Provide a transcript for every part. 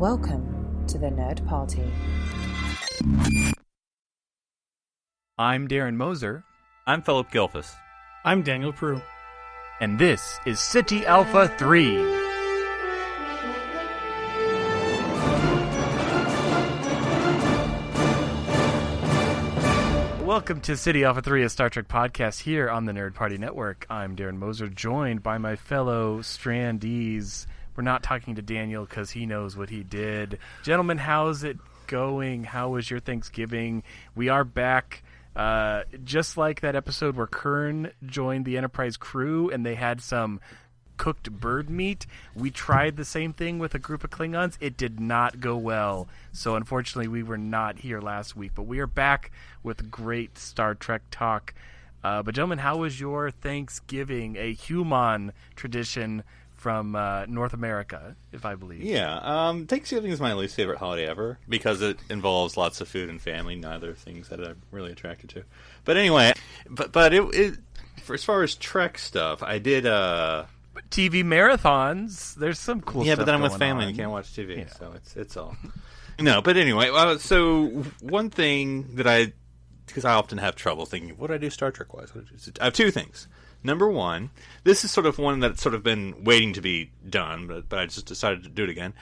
Welcome to the Nerd Party. I'm Darren Moser. I'm Phillip Gilfus. I'm Daniel Prue. And this is City Alpha 3. Welcome to City Alpha 3, a Star Trek podcast here on the Nerd Party Network. I'm Darren Moser, joined by my fellow Strandees. We're not talking to Daniel because he knows what he did. Gentlemen, how's it going? How was your Thanksgiving? We are back. Just like that episode where Kern joined the Enterprise crew and they had some cooked bird meat, we tried the same thing with a group of Klingons. It did not go well. So unfortunately, we were not here last week. But we are back with great Star Trek talk. But gentlemen, how was your Thanksgiving? A human tradition from North America, if I believe. Yeah, Thanksgiving is my least favorite holiday ever because it involves lots of food and family, neither things that I'm really attracted to. But anyway, but it for as far as Trek stuff, I did TV marathons. There's some cool stuff. Yeah, but then I'm with family and you can't watch TV, so it's all. No, but anyway, so one thing that because I often have trouble thinking, what do I do Star Trek wise? I have two things. Number one, this is sort of one that's sort of been waiting to be done, but I just decided to do it again.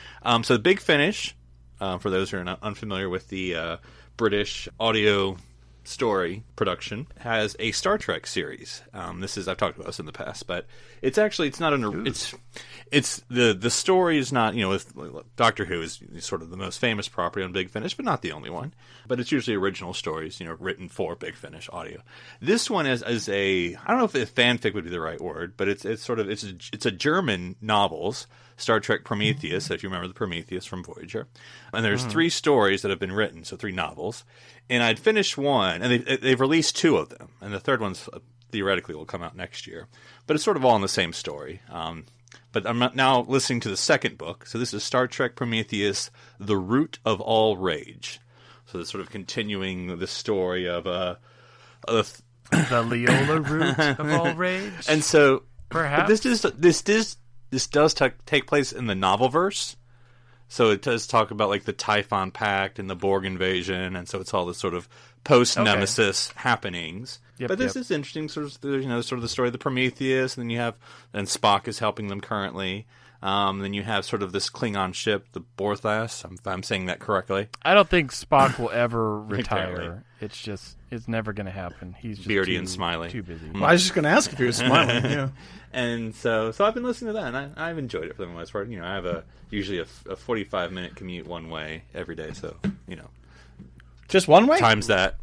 So the Big Finish, for those who are not unfamiliar with the British audio story production, has a Star Trek series. I've talked about this in the past, but it's not the story is not, with Doctor Who is sort of the most famous property on Big Finish, but not the only one. But it's usually original stories, written for Big Finish audio. This one is I don't know if fanfic would be the right word, but it's a German novels, Star Trek Prometheus, if you remember the Prometheus from Voyager. And there's three stories that have been written, so three novels. And I'd finished one, and they've released two of them, and the third one's theoretically will come out next year. But it's sort of all in the same story. But I'm now listening to the second book. So this is Star Trek Prometheus, The Root of All Rage. So it's sort of continuing the story of the Leola root of all rage. And so perhaps this does take place in the novelverse. So it does talk about like the Typhon Pact and the Borg invasion, and so it's all this sort of post-Nemesis happenings. But this is interesting, sort of the story of the Prometheus, and then Spock is helping them currently. Then you have sort of this Klingon ship, the Borthas, if I'm saying that correctly. I don't think Spock will ever retire. It's never going to happen. He's just beardy and smiley. Too busy. Well, I was just going to ask if he was smiling. Yeah. And so I've been listening to that, and I've enjoyed it for the most part. I have usually a 45-minute commute one way every day, so just one way times that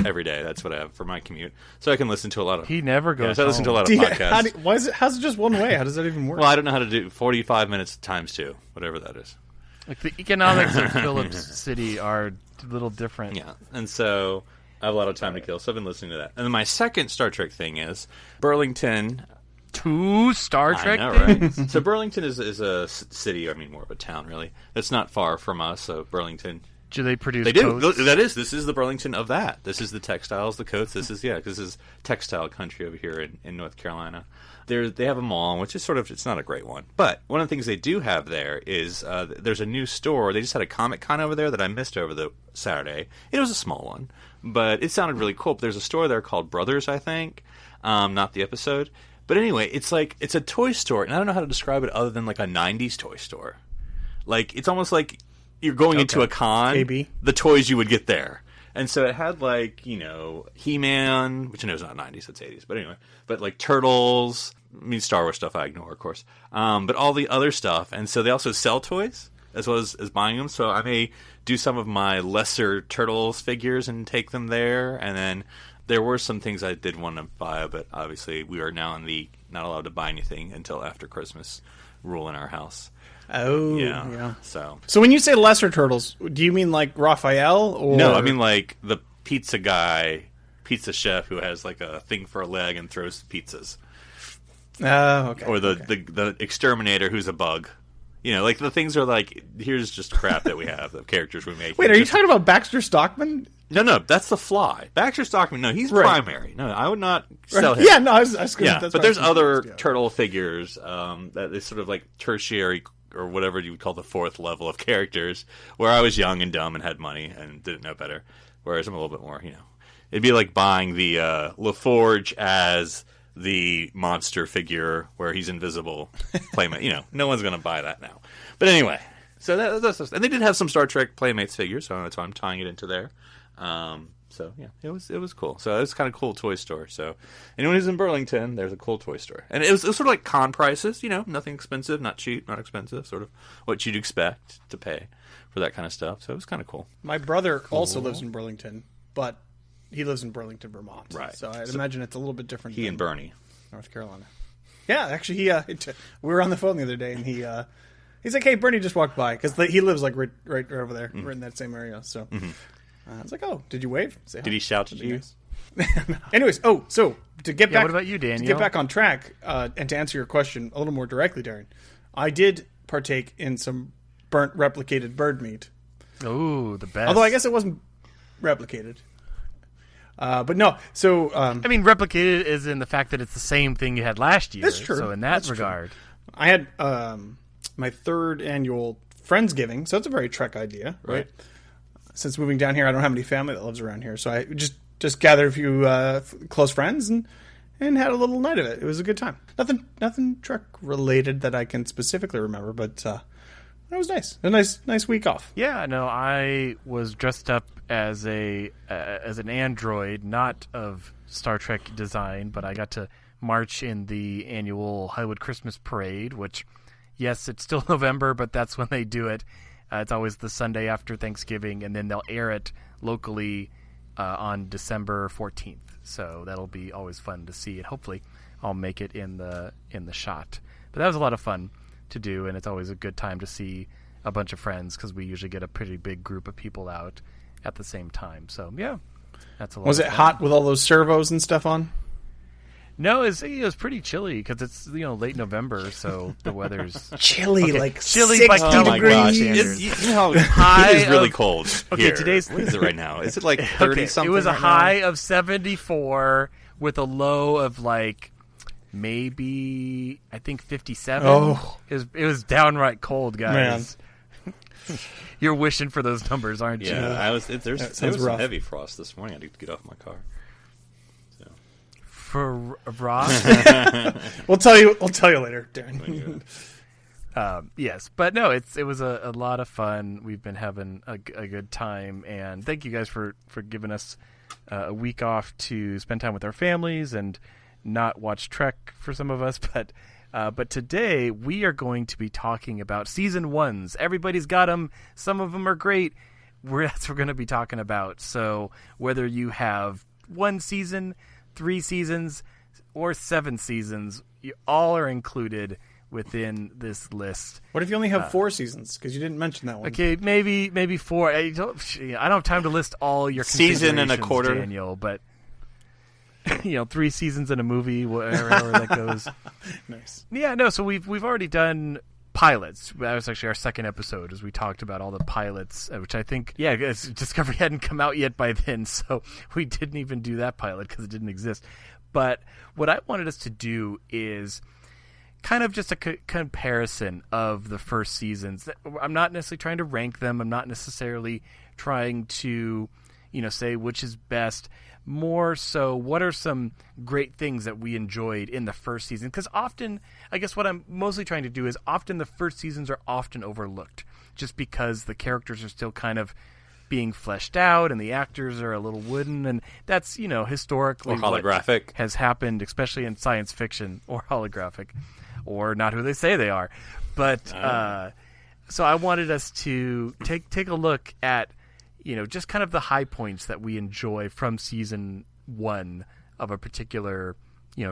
every day. That's what I have for my commute, so I can listen to a lot of. He never goes. So I listen to a lot of podcasts. How's it just one way? How does that even work? Well, I don't know how to do 45 minutes times two, whatever that is. Like the economics of Phillip's city are a little different. Yeah, and so I have a lot of time to kill, so I've been listening to that. And then my second Star Trek thing is Burlington. Two Star Trek things? Right? So Burlington is a city, more of a town, really. It's not far from us, so Burlington. Do they produce coats? This is the Burlington of that. This is the textiles, the coats. This is textile country over here in North Carolina. They have a mall, which is it's not a great one. But one of the things they do have there is there's a new store. They just had a Comic-Con over there that I missed over the Saturday. It was a small one, but it sounded really cool. But there's a store there called Brothers, I think, not the episode. But anyway, it's a toy store, and I don't know how to describe it other than like a 90s toy store. Like, it's almost like you're going into a con, maybe. The toys you would get there. And so it had He-Man, which I know is not 90s, it's 80s, but anyway. But like Turtles, Star Wars stuff I ignore, of course. But all the other stuff. And so they also sell toys as well as buying them. So I may do some of my lesser Turtles figures and take them there, and then there were some things I did want to buy, but obviously we are now in the not allowed to buy anything until after Christmas rule in our house. Oh, yeah. So when you say lesser turtles, do you mean like Raphael? Or... No, I mean like the pizza chef who has like a thing for a leg and throws pizzas. Okay. Or the exterminator who's a bug. Like the things are like, here's just crap that we have, the characters we make. Wait, are you talking about Baxter Stockman? No, that's the Fly. Baxter Stockman, no, he's primary. No, I would not sell him. Yeah, no, I was gonna, but there's other turtle figures that is sort of like tertiary or whatever you would call the fourth level of characters, where I was young and dumb and had money and didn't know better. Whereas I'm a little bit more, it'd be like buying the LaForge as the monster figure where he's invisible Playmate. No one's going to buy that now. But anyway, so that's and they did have some Star Trek Playmates figures, so that's why I'm tying it into there. So yeah, it was cool. So it was kind of cool toy store. So anyone who's in Burlington, there's a cool toy store, and it was sort of like con prices. Nothing expensive, not cheap, not expensive, sort of what you'd expect to pay for that kind of stuff. So it was kind of cool. My brother also lives in Burlington, but he lives in Burlington, Vermont. Right. So I'd imagine it's a little bit different. He and Bernie, North Carolina. Yeah, actually, we were on the phone the other day, and he's like, "Hey, Bernie just walked by," because he lives like right over there, right in that same area. So I was like, "Oh, did you wave? Say hi." Did he shout at you? Anyways, so to get back, what about you, Daniel? To get back on track and to answer your question a little more directly, Darren, I did partake in some burnt replicated bird meat. Ooh, the best. Although I guess it wasn't replicated. But no, so... I mean, replicated is in the fact that it's the same thing you had last year. That's true. So in that regard... True. I had my third annual Friendsgiving, so it's a very Trek idea, right? Since moving down here, I don't have any family that lives around here, so I just gathered a few close friends and had a little night of it. It was a good time. Nothing Trek-related that I can specifically remember, but... it was nice. A nice week off. Yeah, no, I was dressed up as an android, not of Star Trek design, but I got to march in the annual Hollywood Christmas Parade, which, yes, it's still November, but that's when they do it. It's always the Sunday after Thanksgiving, and then they'll air it locally on December 14th. So that'll be always fun to see, and hopefully I'll make it in the shot. But that was a lot of fun to do, and it's always a good time to see a bunch of friends because we usually get a pretty big group of people out at the same time. So yeah, that's a lot. Was it hot with all those servos and stuff on? No, it was pretty chilly because it's late November, so the weather's chilly, chilly 60 by degrees. You know how it is really cold. Okay, here. today's what is it right now? Is it like 30 something? It was a right high now? of 74 with a low of maybe I think 57. Oh. It was downright cold, guys. Man. You're wishing for those numbers, aren't you? Yeah, there was some rough. heavy frost this morning. I had to get off my car. So. For Ross, we'll tell you later, Darren. yes, but no, it was a lot of fun. We've been having a good time, and thank you guys for giving us a week off to spend time with our families and not watch Trek for some of us, but today we are going to be talking about season ones. Everybody's got them. Some of them are great. That's what we're going to be talking about. So whether you have 1 season, 3 seasons, or 7 seasons, you all are included within this list. What if you only have 4 seasons? Because you didn't mention that one. Okay, maybe 4. I don't have time to list all your season and a quarter, Daniel, but 3 seasons in a movie, wherever that goes. Nice. Yeah, no. So we've already done pilots. That was actually our second episode, as we talked about all the pilots, which I think, Discovery hadn't come out yet by then, so we didn't even do that pilot because it didn't exist. But what I wanted us to do is kind of just a comparison of the first seasons. I'm not necessarily trying to rank them. I'm not necessarily trying to, say which is best. More so, what are some great things that we enjoyed in the first season? Because often, I guess what I'm mostly trying to do is often the first seasons are often overlooked just because the characters are still kind of being fleshed out and the actors are a little wooden, and that's, historically or holographic what has happened, especially in science fiction, or holographic, or not who they say they are. But so I wanted us to take a look at just kind of the high points that we enjoy from season 1 of a particular,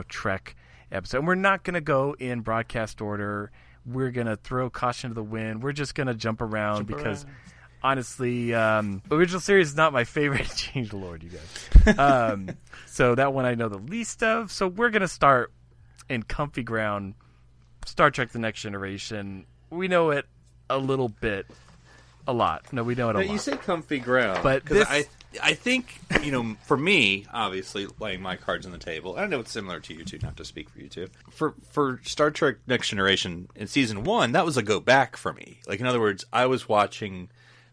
Trek episode. And we're not going to go in broadcast order. We're going to throw caution to the wind. We're just going to jump around because, honestly, original series is not my favorite. Change the Lord, you guys. So that one I know the least of. So we're going to start in comfy ground. Star Trek: The Next Generation. We know it a little bit. A lot. No, we know it a lot. You say comfy ground, but I think, for me, obviously, laying my cards on the table, I know it's similar to you two, not to speak for you two. For Star Trek Next Generation in Season 1, that was a go back for me. Like, in other words, I was watching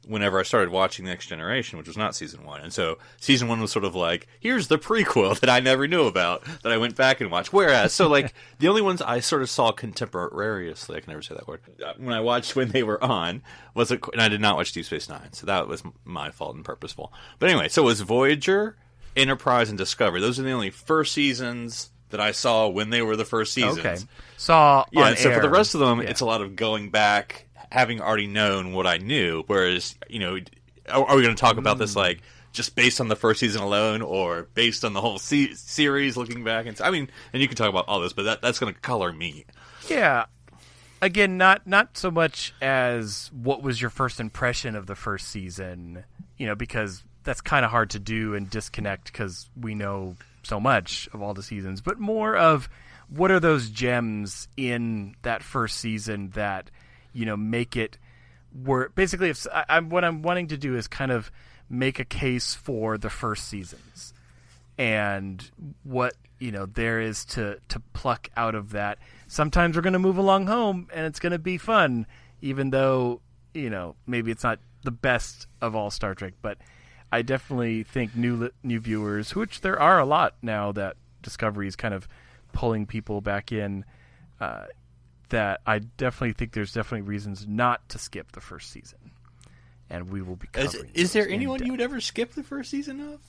whenever I started watching Next Generation, which was not Season 1. And so Season 1 was sort of like, here's the prequel that I never knew about that I went back and watched. Whereas, so like, the only ones I sort of saw contemporaneously, I can never say that word, when I watched when they were on, and I did not watch Deep Space Nine, so that was my fault and purposeful. But anyway, so it was Voyager, Enterprise, and Discovery. Those are the only first seasons that I saw when they were the first seasons. Okay. Saw on so air. For the rest of them, it's a lot of going back, having already known what I knew, whereas, are we going to talk about this, like, just based on the first season alone, or based on the whole series looking back? And and you can talk about all this, but that's going to color me. Yeah. Again, not so much as what was your first impression of the first season, because that's kind of hard to do and disconnect because we know so much of all the seasons, but more of what are those gems in that first season that make it work. Basically, what I'm wanting to do is kind of make a case for the first seasons and what there is to pluck out of that. Sometimes we're going to move along home and it's going to be fun, even though maybe it's not the best of all Star Trek. But I definitely think new viewers, which there are a lot now that Discovery is kind of pulling people back in. That I definitely think there's definitely reasons not to skip the first season, and we will be covering. Is there anyone you would ever skip the first season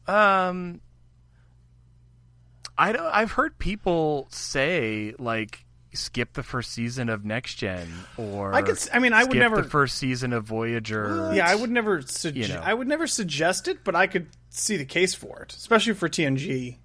of? I've heard people say like skip the first season of Next Gen, or I would skip never the first season of Voyager. Yeah, I would never. I would never suggest it, but I could see the case for it, especially for TNG.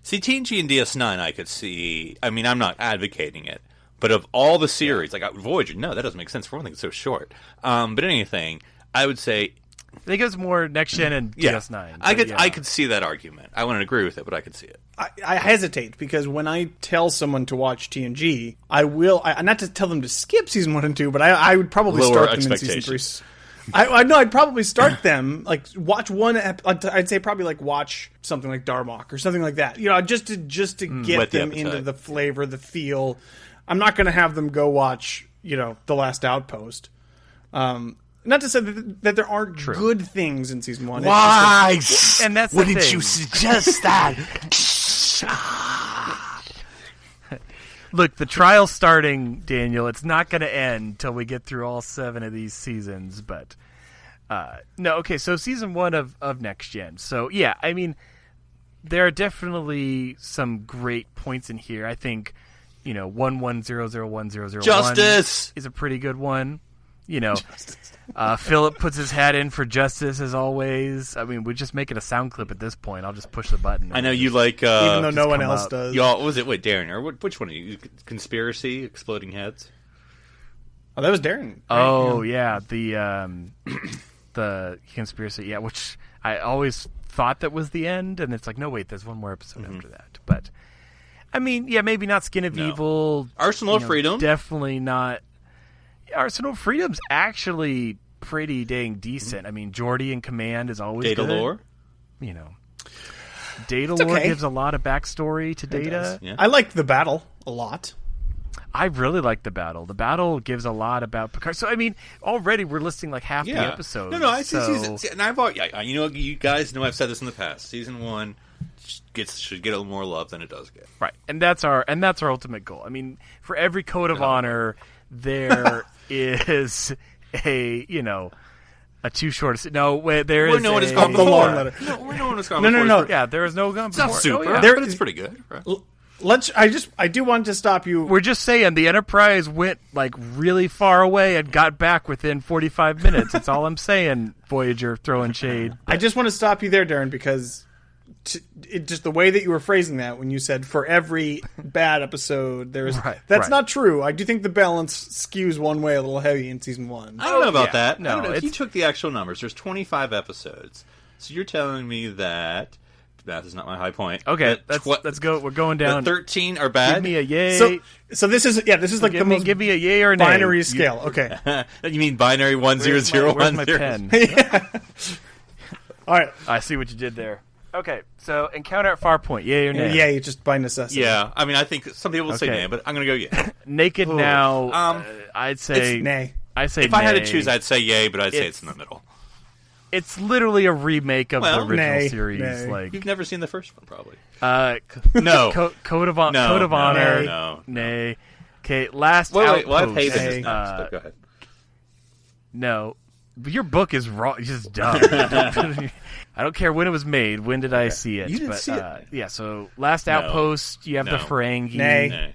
See, TNG and DS9 I could see. I'm not advocating it, but of all the series, like Voyager, no, that doesn't make sense. For one thing, it's so short. But anything, I would say I think it's more Next Gen and DS9. I could see that argument. I wouldn't agree with it, but I could see it. I hesitate because when I tell someone to watch TNG, I will not to tell them to skip season 1 and 2, but I would probably start them in season 3. I know I'd probably start them watch one. I'd say probably watch something like Darmok or something like that. Just to get them into the flavor, the feel. I'm not going to have them go watch The Last Outpost. Not to say that there aren't good things in season 1. Why? And that's wouldn't you suggest that? Look, the trial's starting, Daniel. It's not going to end till we get through all 7 of these seasons. But no, okay. So season 1 of Next Gen. So yeah, there are definitely some great points in here. I think 11001001 Justice is a pretty good one. Phillip puts his hat in for justice as always. We just make it a sound clip at this point. I'll just push the button. I know you like, even though no one else does. Y'all, was it Darren or which one? Are you? Conspiracy, exploding heads. Oh, that was Darren. Right? Oh yeah, the conspiracy. Yeah, which I always thought that was the end, and it's like, no, wait, there's one more episode after that. But maybe not Skin of Evil. Arsenal of Freedom. Definitely not. Arsenal of Freedom's actually pretty dang decent. Geordi in command is always Data good. lore. Data lore gives a lot of backstory to Data. Yeah. I like the battle a lot. I really like the battle. The battle gives a lot about Picard. So already we're listing half the episodes. No, I see. And you guys know I've said this in the past. Season 1 should get a little more love than it does get. Right, and that's our ultimate goal. For every code of honor, there is a too short. No, wait, there is. No one has gone the before. long letter. No one has gone before. No. Yeah, there is no gun It's before. not super, Oh, yeah. but it's pretty good. Right? I do want to stop you. We're just saying the Enterprise went really far away and got back within 45 minutes. That's all I'm saying. Voyager throwing shade. I just want to stop you there, Darren, because just the way that you were phrasing that when you said for every bad episode there's that's not true. I do think the balance skews one way a little heavy in season 1. I don't know about that. No, if you took the actual numbers, there's 25 episodes. So you're telling me that Math is not my high point. Okay, let's go. We're going down. 13 are bad. Give me a yay. So this is like the most give me a yay or nay. binary scale. Okay. You mean binary 1 0 0 Where's 1 my 0? pen? All right. I see what you did there. Okay, so encounter at Farpoint, yay or nay? Yay, just by necessity. Yeah, I mean, I think some people will say Okay. nay, but I'm going to go yeah. Naked now. I'd say It's nay. I say If I had to nay. choose, I'd say yay, but I'd say it's in the middle. It's literally a remake of the Well, original nay, series. nay. Like, You've never seen the first one, probably. no, No. Code of No, Honor. no. Nay. Okay, last Wait, well, I've Outpost. hated this Nay. next, but go ahead. No, but your book is wrong. It's just dumb. I don't care when it was made. When did I see it? You didn't but, see it? Yeah. So last No. Outpost. You have the No. Ferengi. Nay. Nay.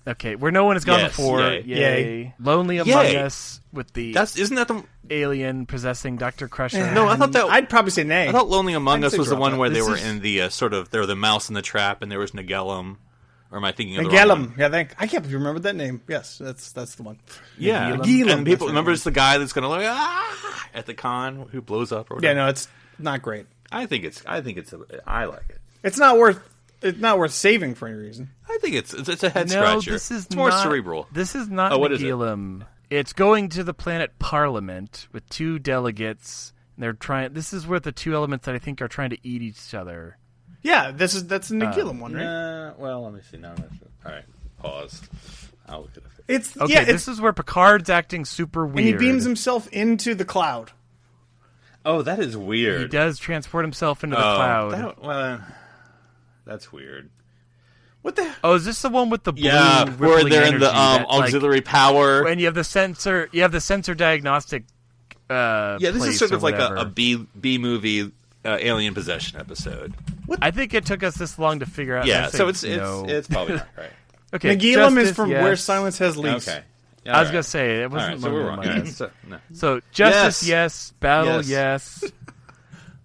Okay, where no one has gone Yes, before. yay. Yay. Lonely Among Yay. Us with the Isn't that the... alien possessing Dr. Crusher. No, I thought that... I'd probably say nay. I thought Lonely Among I'd Us say was the drop one that. where they This were is- in the they were the mouse in the trap, and there was Nagellum. Or am I thinking of the wrong one? Nagellum. Yeah, I can't remember that name. Yes, that's the one. Yeah, Nagellum. and people That's remember right. it's the guy that's going to at the con who blows up or Yeah, whatever. no, it's not great. I like it. It's not worth saving for any reason. I think it's a head No, scratcher. this is it's more not, cerebral. This is not Oh, what is it? Nagellum. It's going to the planet Parliament with two delegates. And they're trying. This is where the two elements that I think are trying to eat each other. Yeah, that's the Nagellum one, right? Well, let me see. Now, all right, pause. I'll look at it. It's Okay, yeah, this is where Picard's acting super weird. and he beams himself into the cloud. Oh, that is weird. He does transport himself into the cloud. That's weird. What the? Oh, is this the one with the blue? Yeah, where rippling they're in the energy that, like, auxiliary power. and you have the sensor. You have the sensor diagnostic. Yeah, this place is sort or of like whatever. a B movie alien possession episode. I think it took us this long to figure out. Yeah, I'd say so it's no. it's probably not right. Okay, Nagellum Justice, is from yes. Where Silence Has Lease. Okay, I was gonna say it All wasn't. right, so we're wrong. Lonely Among Us. So, no. So Justice, Yes. yes. Battle, Yes. yes.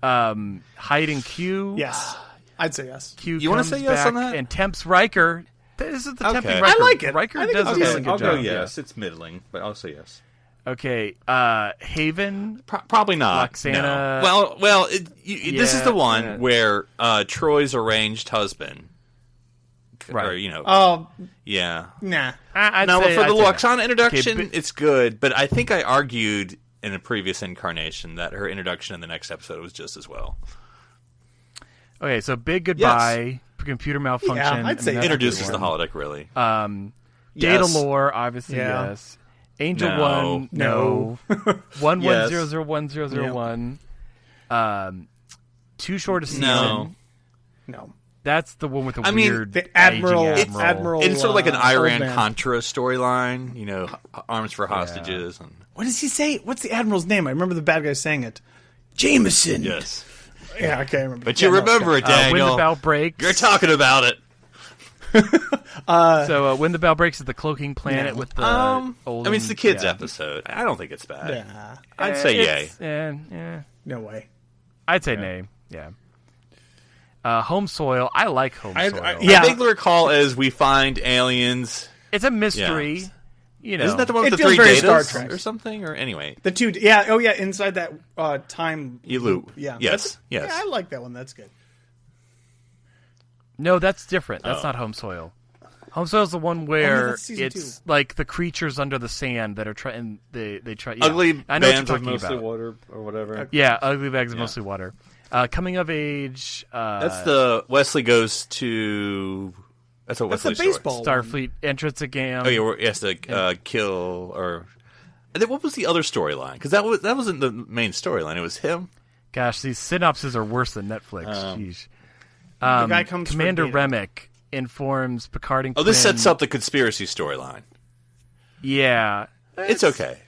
Hide and Q. Yes, I'd say yes. Q. You wanna comes say yes back, on that? And Temps Riker. This is the Okay. tempting I Riker. like it. Riker I think does it's a really decent. good I'll job. go yes. It's middling, but I'll say yes. Okay. Haven. Probably not. Roxana- No. Well. This is Yeah, the one yeah. where Troy's arranged husband. Or, Right. Oh, Yeah. nah. I'd No, but say, for the I'd say that. Loxana introduction, Okay, but- it's good. But I think I argued in a previous incarnation that her introduction in the next episode was just as well. Okay, so big goodbye. Computer malfunction. Yeah, I'd say and that's a Introduces good the one. holodeck, really. Data Yes. lore, obviously, Yeah. yes. Angel No. 1, no. 11001001. Too short a season. No. No. That's the one with the I mean, weird The Admiral. aging It's Admiral. It's sort of like an old Iran man. Contra storyline, arms for hostages. And What does he say? What's the Admiral's name? I remember the bad guy saying it. Jameson. yes, Yeah, okay, I remember. but you remember it, When Daniel. the bell breaks. You're talking about it. So when the bell breaks at the cloaking planet No. with the old. I mean, it's the kids' yeah. episode. I don't think it's bad. Yeah. I'd say yay. Yeah. No way. I'd say nay. Yeah. Home soil. I like home soil. yeah. I vaguely recall as we find aliens. It's a mystery. Yeah. You know. Isn't that the one with It the feels three very Star datas Trek. or something? Or anyway, The two. Yeah. Oh, yeah. Inside that time loop. Yeah. Yes. Yes. Yeah, I like that one. That's good. No, that's different. That's Oh. not home soil. Home soil is the one where that's season it's 2. like the creatures under the sand that are trying. They try. Yeah. Ugly I know what you're bands of talking mostly about. water or whatever. Yeah, ugly bags of mostly water. Coming of age. That's the Wesley goes to. That's a That's Wesley the baseball. story. Starfleet entrance again. Oh yeah, where he has to kill or. And then what was the other storyline? Because that wasn't the main storyline. It was him. Gosh, these synopses are worse than Netflix. Jeez. The guy comes for Commander data. Remick informs Picard and Oh, this Quinn- sets up the conspiracy storyline. Yeah. It's okay.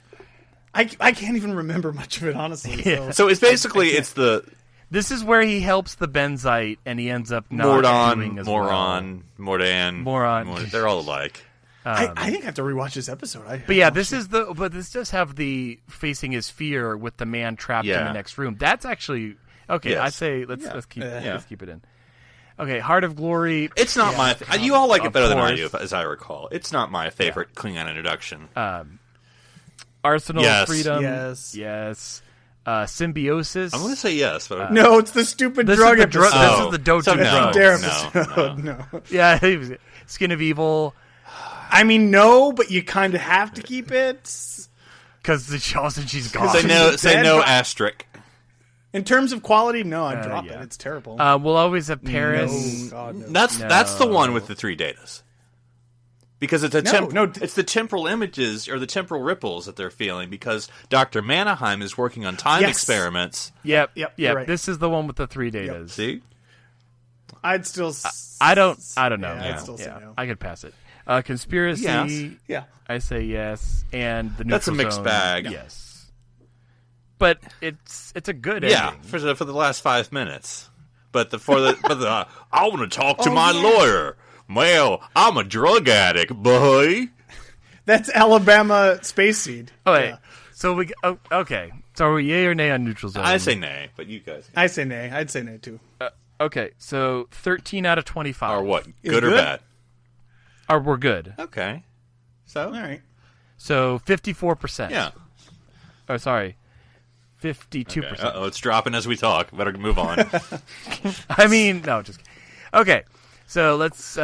I can't even remember much of it, honestly. Yeah. So it's basically it's the This is where he helps the Benzite, and he ends up not doing Mordon, as Moron, Mordan, Moron. They're all alike. I think I have to rewatch this episode. But yeah, this does have the facing his fear with the man trapped in Yeah. the next room. That's actually okay. Yes. I say let's keep Yeah. let's keep it in. Okay, Heart of Glory. It's not my. You all like it Of better than I course. do, as I recall. It's not my favorite Klingon introduction. Arsenal Yes. of Freedom. Yes. Yes. Symbiosis. I'm going to say yes, but No, it's the stupid this drug is the drug. episode. This is the don't do no. drugs. Dare No, episode. No. Yeah, he was Skin of Evil. I mean, no, but you kind of have to keep it. Because she's gone. say no. Say Dead no. by- Asterisk. In terms of quality, no, I'd drop yeah. it. It's terrible. We'll always have Paris. Oh, God, no. That's the one with the 3 datas. Because it's it's the temporal images or the temporal ripples that they're feeling. Because Dr. Manaheim is working on time experiments. Yep. you're right. This is the one with the 3 datas. See, I'd still. I don't know. Yeah, I'd still say no. I could pass it. Conspiracy. Yes. Yeah. I say yes, and the neutral That's a mixed zone, bag. Yes, but it's a good yeah, ending. for the last 5 minutes. But I want to talk to my lawyer. Well, I'm a drug addict, boy. That's Alabama Space Seed. Oh wait, Yeah. so okay. So are we yay or nay on neutral zone? I say nay, but you guys I say nay. I'd say nay too. okay. So 13 out of 25 are what? Is Good or good? bad? We're good. Okay. So All right. So 54%. yeah. Oh, sorry, 52%. Okay. Uh-oh, it's dropping as we talk. Better move on. I mean, no, just kidding. Okay. So let's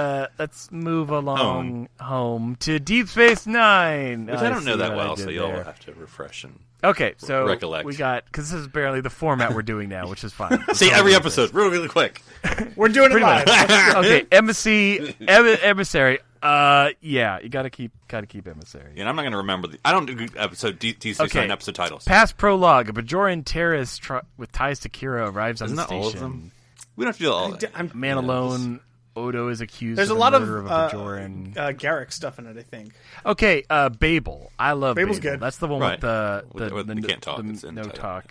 move along home to Deep Space Nine. Which I don't know see that what well, I did so you'll there. have to refresh and Okay, so recollect. we got because this is barely the format we're doing now, which is fine. see every episode really quick. We're doing it Pretty live. much. Okay, emissary. Yeah, you gotta keep emissary. And I'm not going to remember. I don't do episode DC Okay. episode titles. Past prologue: a Bajoran terrorist with ties to Kira arrives on Isn't the that station. all of them? We don't have to do all of them. Man alone. Odo is accused There's of a lot the of murder of a Bajoran. Garrick stuff in it, I think. Okay, Babel. I love Babel's Babel. good. That's the one Right. with the You can't talk, it's in no the title.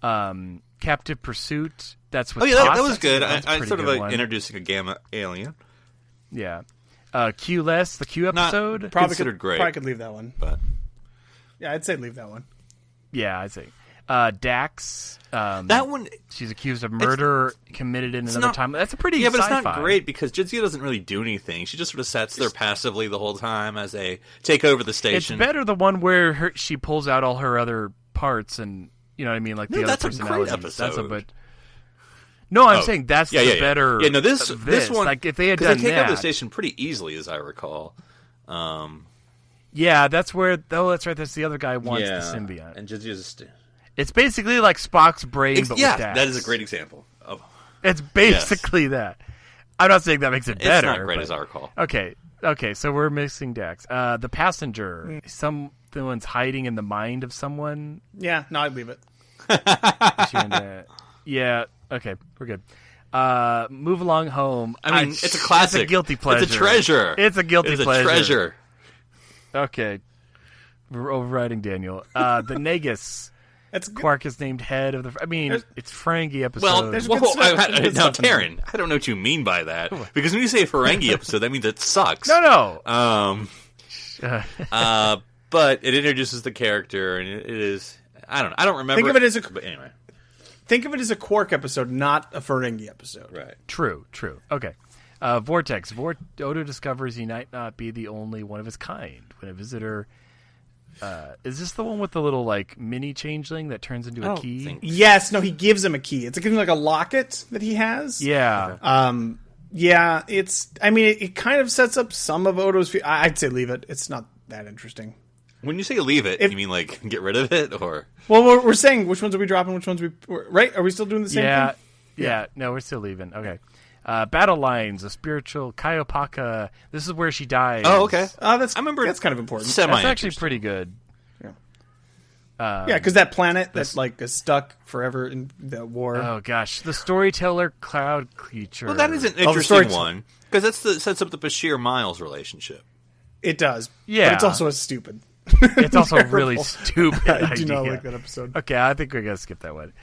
talk. Captive Pursuit. That's with Oh yeah, Toss. that was good. That's a I pretty sort of good one. introducing a gamma alien, Yeah. Q-less, the Q Not- episode. Considered great. Probably could leave that one. but Yeah, I'd say leave that one. Yeah, I'd say. Dax. that one. She's accused of murder committed in another not- time. That's a pretty Yeah, but it's sci-fi. not great because Jitsuya doesn't really do anything. She just sort of sits there passively the whole time as they take over the It's station. better the one where she pulls out all her other parts and you know what I mean, like No, the other that's a great personalities. episode. But no, I'm Oh. saying that's Yeah, the yeah, yeah. better. Yeah, no, this of one like if they had 'cause done they take that. over the station pretty easily, as I recall. Yeah, that's where. Oh, that's right. That's the other guy wants yeah, the symbiote. and Jitsuya's It's basically like Spock's brain, but yeah, with Dax. that is a great example. Of, It's basically that. I'm not saying that makes it better. it's not great but- as I recall. Okay, so we're mixing Dax. The passenger. Someone's hiding in the mind of someone. Yeah, no, I'd leave it. Yeah. Okay, we're good. Move along home. I mean, it's a classic. It's a guilty pleasure. It's a treasure. It's a guilty It's a pleasure. treasure. Okay. We're overriding Daniel. The Negus. That's good. Quark is named head of the. I mean, it's Ferengi episode. Well, There's whoa, good stuff- now, good stuff in there. Taryn, I don't know what you mean by that. Because when you say Ferengi episode, that means it sucks. no. But it introduces the character, and it is. I don't remember. Think of it as a- But anyway, Think of it as a Quark episode, not a Ferengi episode. right. True. Okay. Vortex. Odo discovers he might not be the only one of his kind when a visitor. Is this the one with the little like mini changeling that turns into a don't key? think- Yes, no, he gives him a key. It's like a locket that he has. Yeah. Yeah, it's. I mean, it kind of sets up some of Odo's. I'd say leave it. It's not that interesting. When you say leave it, If- you mean like get rid of it, or Well, we're saying which ones are we dropping, which ones right? Are we still doing the same Yeah. thing? Yeah. No, we're still leaving. Okay. Battle lines. A spiritual Kaiopaka. This is where she dies. oh, okay. That's. I remember that's kind of important. Semi. That's actually pretty good. Yeah, because that planet that like is stuck forever in the war. Oh gosh, the storyteller cloud creature. Well, that is an the interesting story- one because sets up the Bashir Miles relationship. It does. Yeah. but it's also stupid. It's also Terrible. really stupid. I do not idea. like that episode. Okay, I think we're gonna skip that one.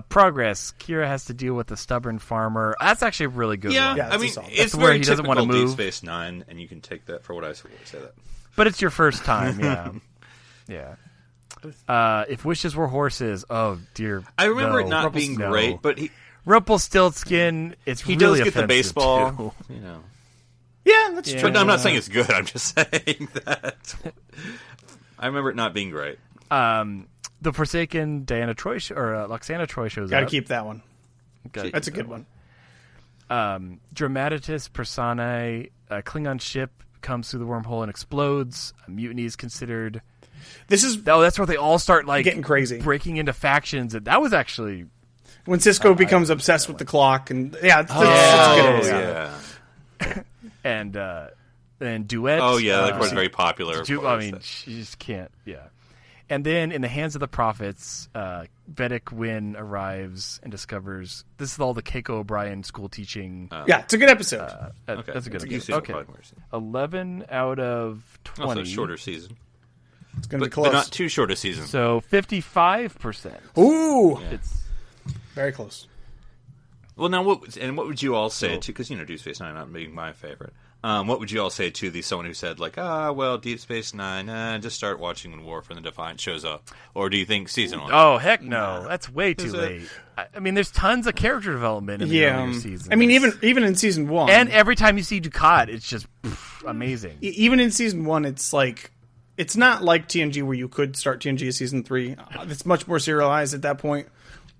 Progress. Kira has to deal with the stubborn farmer. That's actually a really good Yeah, one. Yeah, I it's a mean, solid. it's That's where very he doesn't wanna typical Deep move. Space Nine, and you can take that for what I say that. But it's your first time, yeah. Yeah. If wishes were horses, oh dear. I remember no. it not being No. great, but he Rumpelstiltskin. It's he really does get the offensive, baseball. too. You know, Yeah, that's Yeah. true. but I'm not saying it's good. I'm just saying that I remember it not being great. the Forsaken Diana Troy Loxana Troy shows Got to up. keep that one. Gotta That's a keep good that one. Dramatis Personae, a Klingon ship comes through the wormhole and explodes. A mutiny is considered. This is That's where they all start getting crazy, breaking into factions. And that was actually when Sisko becomes obsessed with the clock, and it's a good episode. And Duet. Oh yeah, that was very popular. I mean, you just can't. Yeah. And then, in the hands of the prophets, Vedic Wynn arrives and discovers this is all the Keiko O'Brien school teaching. It's a good episode. Okay. That's a good It's episode. Okay, 11 out of 20. Also, shorter season. It's going to be close, but not too short a season. So 55%. Ooh, It's very close. Well, now what would you all say to? Because Deep Space Nine not being my favorite. What would you all say to someone who said Deep Space Nine, just start watching when War for the Defiant shows up, or do you think season 1? Oh heck no, that's way too late. I mean, there's tons of character development in the earlier seasons. I mean, even in season 1, and every time you see Dukat, it's just amazing. Even in season 1, it's like it's not like TNG where you could start TNG as season 3. It's much more serialized at that point,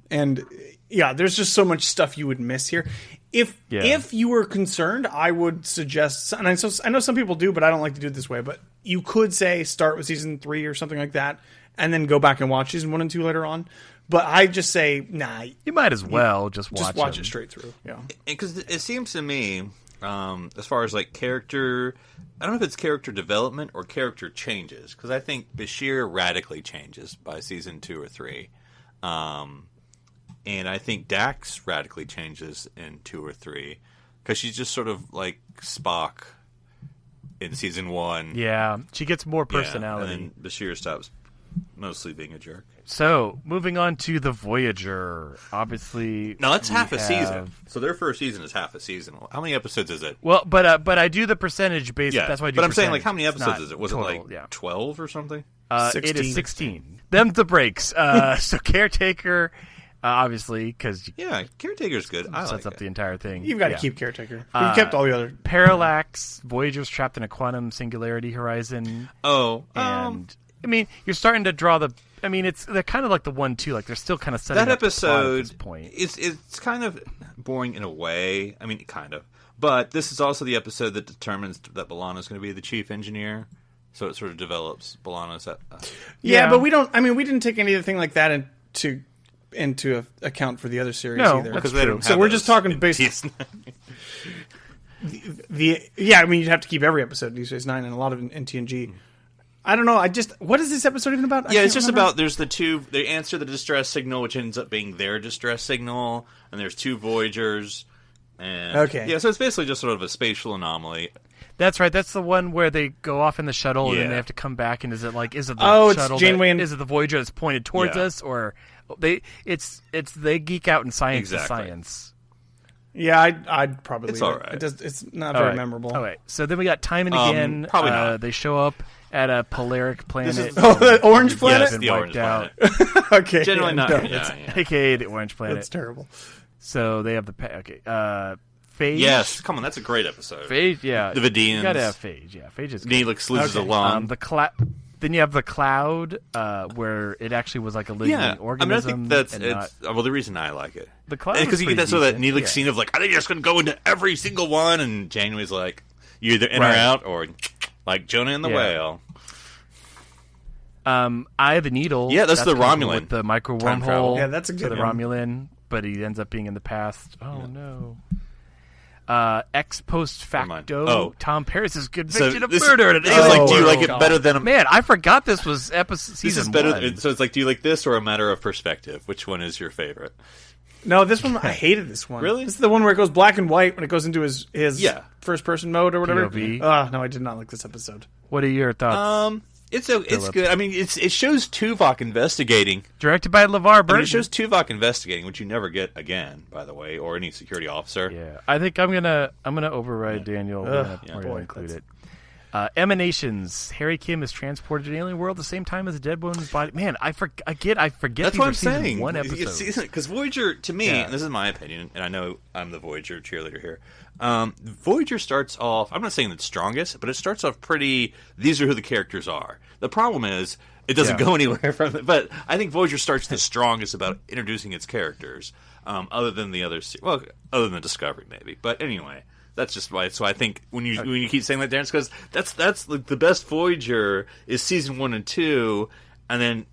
and there's just so much stuff you would miss here. If you were concerned, I would suggest, and I know some people do, but I don't like to do it this way, but you could say start with season 3 or something like that, and then go back and watch season 1 and 2 later on. But I just say, nah. You might as well just watch it straight through. Yeah, because it seems to me, as far as character, I don't know if it's character development or character changes, because I think Bashir radically changes by season 2 or 3. And I think Dax radically changes in 2 or 3 because she's just sort of like Spock in season 1. Yeah, she gets more personality. And Bashir stops mostly being a jerk. So, moving on to the Voyager. Obviously, now that's half a season. So their first season is half a season. How many episodes is it? Well, but I do the percentage based. Yeah, that's why I do. But I'm saying, how many episodes is it? Was total, it 12 or something? 16. It is 16. Them's the breaks. So Caretaker. Obviously, because Caretaker's good. Sets up the entire thing. You've got to keep Caretaker. We've kept all the other. Parallax, Voyager's trapped in a quantum singularity horizon. Oh, and I mean, you're starting to draw the. I mean, they're kind of like the 1-2. Like they're still kind of setting that up episode. The plot at this point. It's kind of boring in a way. I mean, kind of. But this is also the episode that determines that B'Elanna's going to be the chief engineer. So it sort of develops B'Elanna's. But we don't. I mean, we didn't take anything like that into account for the other series either. Because they don't. So we're just talking based. I mean, you'd have to keep every episode in Deep Space Nine and a lot of in TNG. I don't know. What is this episode even about? It's just about there's the two. They answer the distress signal, which ends up being their distress signal, and there's 2 Voyagers. And so it's basically just sort of a spatial anomaly. That's right. That's the one where they go off in the shuttle and then they have to come back. And is it the shuttle? It's Janeway is it the Voyager that's pointed towards us, or they geek out in science to science? Yeah, I'd probably. It's all right. It's not very memorable. All right. So then we got Time and Again. Probably not. They show up at a polaric planet. The orange planet. Yes, the orange planet. Okay. Generally not. AKA the orange planet. That's terrible. So they have the Phage. Yes, come on, that's a great episode. Phage, yeah. The Vidians. You gotta have Phage, yeah. Phage is good. Neelix loses a lung. Then you have the Cloud, where it actually was like a living organism. I mean, I think that's the reason I like it. The Cloud, because you get that sort of that Neelix scene of are they just going to go into every single one? And Janeway's like, you either in or out, or like Jonah and the Whale. Eye of the Needle. Yeah, that's the Romulan with the micro wormhole. Yeah, that's a good the one. Romulan, but he ends up being in the past. Oh no. Ex post facto. Tom Paris' conviction of murder. Do you like it better than Man, I forgot this was season this is better. 1. So it's like, do you like this or A Matter of Perspective? Which one is your favorite? No, this one I hated. This one. Really? This is the one where it goes black and white when it goes into his first person mode or whatever. POV. No, I did not like this episode. What are your thoughts? It's good. I mean, it shows Tuvok investigating. Directed by LeVar Burton. It shows Tuvok investigating, which you never get again, by the way, or any security officer. Yeah, I think I'm gonna override Daniel. We're gonna include it. Emanations. Harry Kim is transported to an alien world at the same time as the dead woman's body. Man, I forget. That's these what are I'm season saying. one episodes. Because Voyager, to me, and this is my opinion, and I know I'm the Voyager cheerleader here. Voyager starts off. I'm not saying it's strongest, but it starts off pretty. These are who the characters are. The problem is it doesn't go anywhere from it. But I think Voyager starts the strongest about introducing its characters, other than the others. Well, other than Discovery, maybe. But anyway, that's just why. So I think when you keep saying that, Darren, it's because that's like the best Voyager is season 1 and 2, and then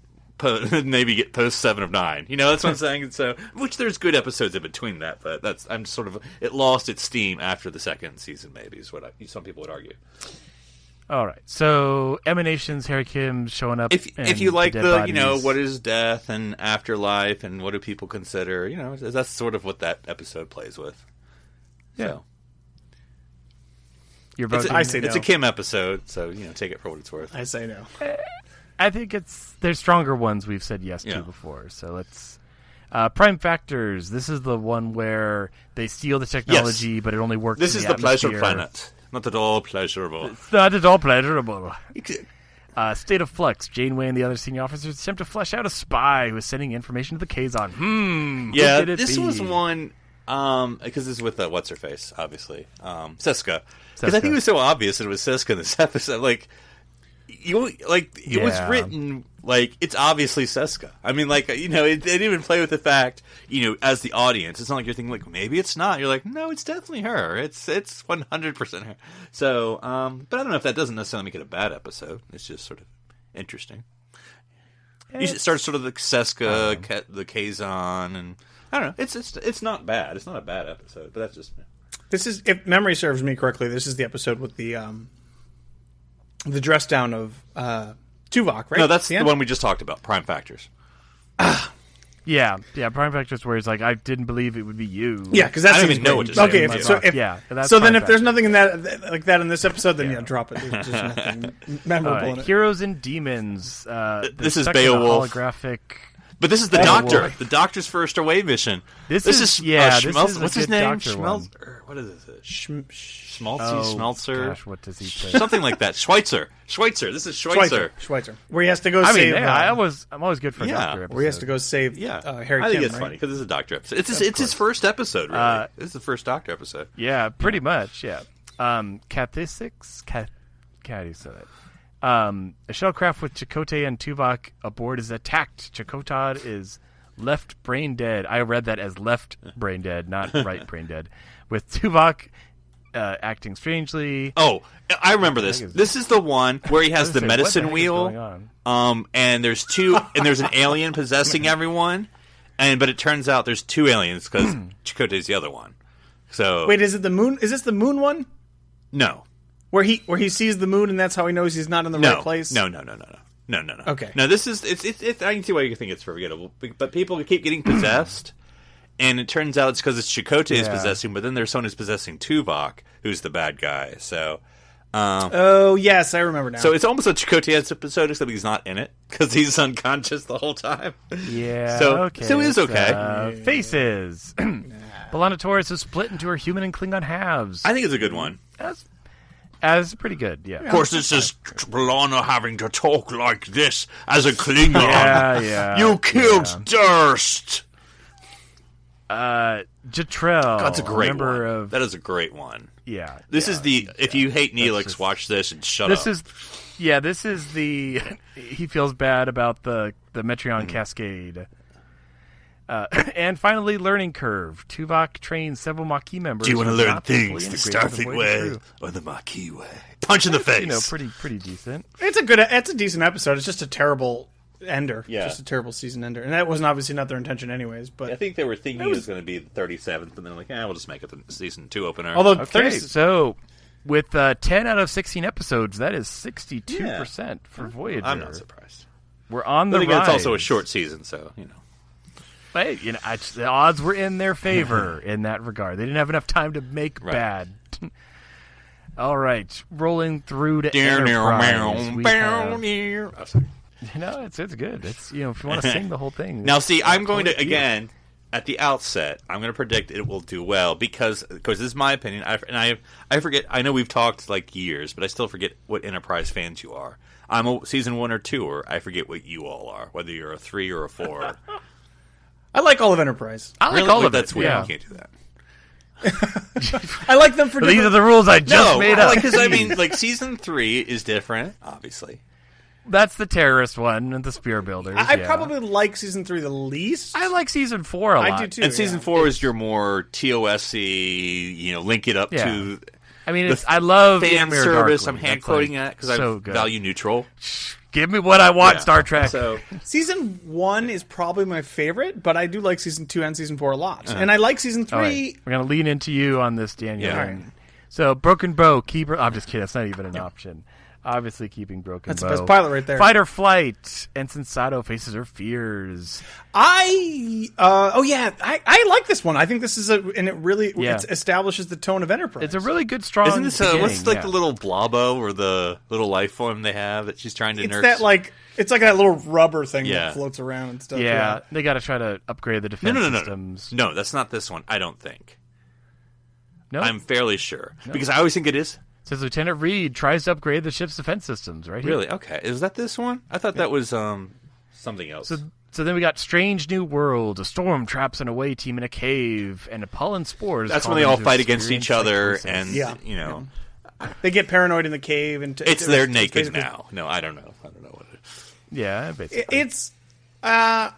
maybe get post 7 of 9. That's what I'm saying. So, which there's good episodes in between that, but I'm sort of it lost its steam after the second season. Maybe is what some people would argue. All right, so Emanations, Harry Kim showing up. If you like the what is death and afterlife and what do people consider, that's sort of what that episode plays with. Yeah. So. You're voting. I say no. It's a Kim episode, so take it for what it's worth. I say no. I think there's stronger ones we've said yes to before. So let's Prime Factors. This is the one where they steal the technology, but it only works. This in is the the pleasure atmosphere. planet. Not at all pleasurable. It's not at all pleasurable. State of Flux. Janeway and the other senior officers attempt to flesh out a spy who is sending information to the Kazon. Who could it be? Was one because this is with what's her face, obviously, Siska. Because I think it was so obvious that it was Siska in this episode. It was written like it's obviously Siska. I mean, it didn't even play with the fact, as the audience, it's not like you're thinking like maybe it's not. You're like, no, it's definitely her. It's 100% her. So, but I don't know if that doesn't necessarily make it a bad episode. It's just sort of interesting. You should start sort of the Siska, the Kazon, and I don't know. It's not bad. It's not a bad episode, but that's just. This is, if memory serves me correctly, this is the episode with the dress down of Tuvok, right? No, that's the one we just talked about, Prime Factors. Yeah, Prime Factors where he's like, I didn't believe it would be you. Yeah, because that's I don't even know what to say. Okay, then if there's nothing in that like that in this episode, then drop it. There's just nothing memorable in it. Heroes and Demons. This is Beowulf. Holographic. But this is the Doctor. The Doctor's first away mission. This is what's his name? What is this? Schmelzer? Gosh, what does he say? Something like that. Schweitzer. This is Schweitzer. Where he has to go save... I'm always good for a Doctor episode. Where he has to go save Harry Kim, I think it's funny because this is a Doctor episode. It's his first episode, really. This is the first Doctor episode. Yeah, pretty much, yeah. Cathisics? How do you say that? A shuttlecraft with Chakotay and Tuvok aboard is attacked. Chakotay is left brain dead. I read that as left brain dead, not right brain dead. With Tuvok acting strangely. Oh, I remember this. This is the one where he has the medicine wheel. And there's an alien possessing everyone. But it turns out there's two aliens because Chakotay's the other one. So wait, is it the moon? Is this the moon one? No. Where he sees the moon and that's how he knows he's not in the right place? No. Okay. No, this is it's I can see why you think it's forgettable, but people keep getting possessed, and it turns out it's because it's Chakotay is possessing, but then there's someone who's possessing Tuvok, who's the bad guy. So, oh yes, I remember now. So it's almost a Chakotay episode, except he's not in it because he's unconscious the whole time. Yeah. So okay. So it is okay. Faces. B'Elanna Torres is split into her human and Klingon halves. I think it's a good one. That's pretty good, yeah. Of course, it's just B'Elanna having to talk like this as a Klingon. Yeah. You killed Durst. Jatrell. That's a great one. That is a great one. Yeah. This is the if you hate Neelix, watch this and shut up. This is the he feels bad about the Metreon Cascade. And finally, learning curve. Tuvok trains several Maquis members. Do you want to learn things the Starfleet way or the Maquis way? Punch in the face. Pretty decent. It's a decent episode. It's just a terrible ender. Yeah. Just a terrible season ender. And that wasn't obviously not their intention anyways. But I think they were thinking it was going to be the 37th, but then like, we'll just make it the season 2 opener. Although so with 10 out of 16 episodes, that is 62% for Voyager. I'm not surprised. We're on the rise. It's also a short season, so Hey, the odds were in their favor in that regard. They didn't have enough time to make bad. All right, rolling through to Enterprise. It's good. It's if you want to sing the whole thing. Now, see, I'm going to again. at the outset, I'm going to predict it will do well because this is my opinion. I forget. I know we've talked like years, but I still forget what Enterprise fans you are. I'm a season 1 or 2, or I forget what you all are. Whether you're a 3 or a 4. I like all of Enterprise. I like Really? all of That's it. weird. Yeah. You can't do that. I like them for These are the rules I just made up. Because I mean, like season 3 is different, obviously. That's the terrorist one and the spear builders. I probably like season 3 the least. I like season 4 a lot. I do too. And season 4 is your more TOS-y, link it up to. I mean, I love fan Amir service. Darkly. I'm hand quoting that because I'm value neutral. Give me what I want, Yeah. Star Trek. So Season 1 is probably my favorite, but I do like season 2 and season 4 a lot. And I like season 3. All right. We're going to lean into you on this, Daniel. Yeah. All right. So, Broken Bow, keeper. I'm just kidding. That's not even an option. Obviously, keeping Broken That's Bow. the best pilot right there. Fight or flight. Ensign Sato faces her fears. I like this one. I think this is and it really it establishes the tone of Enterprise. It's a really good, strong. isn't this beginning, what's like the little blobbo or the little life form they have that she's trying to It's nurse? that like it's like that little rubber thing Yeah. that floats around and stuff. Yeah, they got to try to upgrade the defense systems. No, that's not this one. I don't think. No, I'm fairly sure because I always think it is. says Lieutenant Reed tries to upgrade the ship's defense systems. Right here. Really? Okay. Is that this one? I thought that was something else. So then we got Strange New World. A storm traps an away team in a cave, and a pollen spores. That's call when they them all to fight against each experience other, psychosis. and Yeah. They get paranoid in the cave, and they're naked basically- now. No, I don't know. I don't know what it is. Yeah, basically. It's I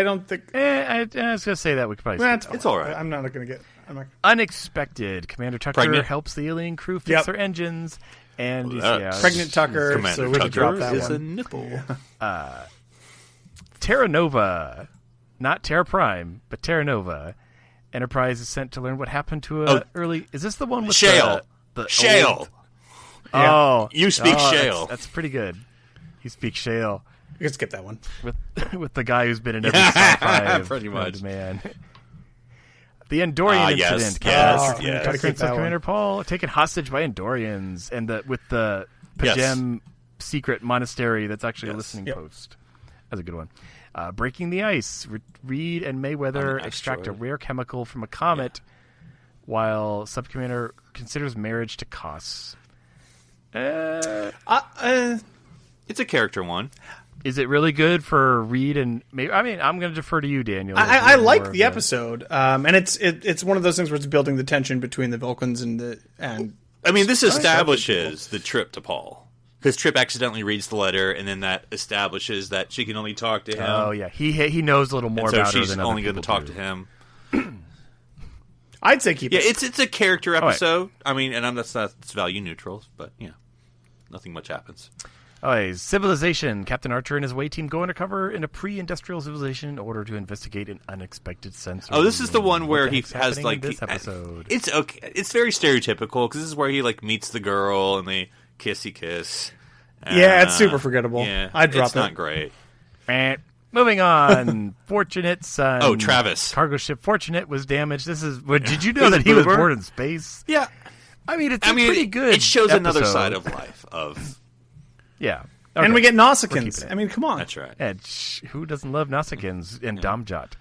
don't think I was gonna say that we could probably. skip that It's one. all right. I'm not going to get. I'm not, Unexpected. Commander Tucker Pregnant? helps the alien crew fix Yep. their engines, and Pregnant Tucker. Commander So we can drop Tucker that is a one. nipple. Terra Nova, not Terra Prime, but Terra Nova. Enterprise is sent to learn what happened to a early. Is this the one with Shale. the Shale. old- Oh, You speak Shale. That's pretty good. You speak Shale You can skip that one. with the guy who's been in every sci-fi Pretty much. man. The Andorian yes. incident. Yes, Captain yes. Tucker Keep and that one. Commander Paul taken hostage by Andorians, and with the Pajem secret monastery that's actually a listening post. That's a good one. Breaking the ice. Reed and Mayweather extract a rare chemical from a comet, while Subcommander considers marriage to costs. It's a character one. Is it really good for Reed and May? I mean, I'm going to defer to you, Daniel. I like the episode, and it's one of those things where it's building the tension between the Vulcans and. I mean, this establishes the Trip to Paul. Because Trip accidentally reads the letter, and then that establishes that she can only talk to him. Oh yeah, he knows a little more so about her she's than only other going to people talk do. to him. I'd say keep Yeah, it. it's a character right. episode. I mean, and that's value neutral, but nothing much happens. Civilization. Captain Archer and his away team go undercover in a pre-industrial civilization in order to investigate an unexpected sensor. Oh, this is the one where What the he heck's has happening like in this episode. It's okay. It's very stereotypical because this is where he like meets the girl and they kissy kiss. Yeah, it's super forgettable. Yeah, I'd drop it's it. not great. Moving on. Fortunate son. Oh, Travis. Cargo ship Fortunate was damaged. This is. Did you know that he was Boomer? born in space? Yeah, I mean, it's pretty good. It shows another episode. side of life. Of Yeah. And Okay. we get We're Nausicaans. keeping it. I mean, come on. that's right. And who doesn't love Nausicaans and Domjot?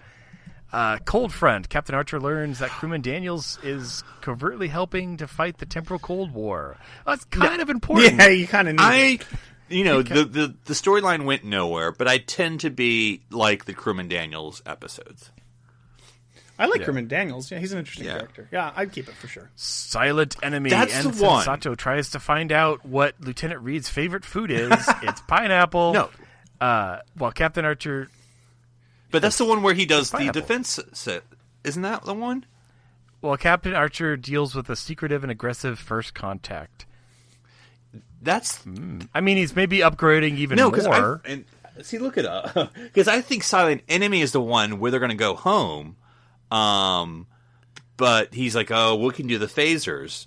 Cold Front. Captain Archer learns that crewman Daniels is covertly helping to fight the temporal Cold War. That's kind of important. Yeah, you kind of need. The storyline went nowhere, but I tend to be like the Crewman Daniels episodes. I like Crewman Daniels. Yeah, he's an interesting Yeah. character. Yeah, I'd keep it for sure. Silent enemy. That's the Ensign one. Sato tries to find out what Lieutenant Reed's favorite food is. It's pineapple. No. While Captain Archer. But that's the one where he does the Pineapple. defense set. Isn't that the one? While Captain Archer deals with a secretive and aggressive first contact. That's I mean, he's maybe upgrading even no, because more. see, look it up. Because I think Silent Enemy is the one where they're going to go home. But he's like, oh, we can do the phasers.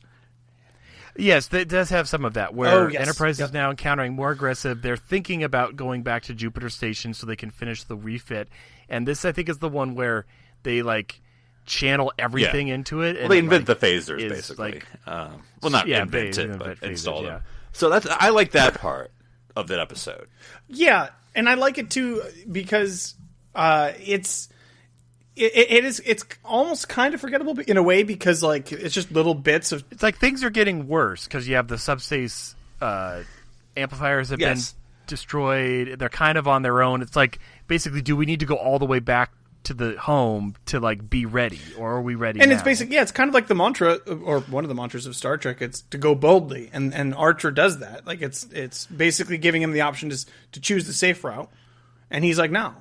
Yes, it does have some of that, where yes. Enterprise is now encountering more aggressive. They're thinking about going back to Jupiter Station so they can finish the refit. And this, I think, is the one where they, like, channel everything into it. And Well, they it, invent like, the phasers, is, basically. like- well, not Yeah, invent they it, invent but phasers, install yeah. them. So I like that part of that episode. Yeah, and I like it too because it's it's almost kind of forgettable in a way because like it's just little bits of. It's like things are getting worse because you have the subspace amplifiers have been destroyed. They're kind of on their own. It's like basically, do we need to go all the way back to the home to like be ready, or are we ready? And now? it's basically it's kind of like the mantra or one of the mantras of Star Trek. It's to go boldly, and Archer does that. Like it's basically giving him the option to choose the safe route. And he's like, no,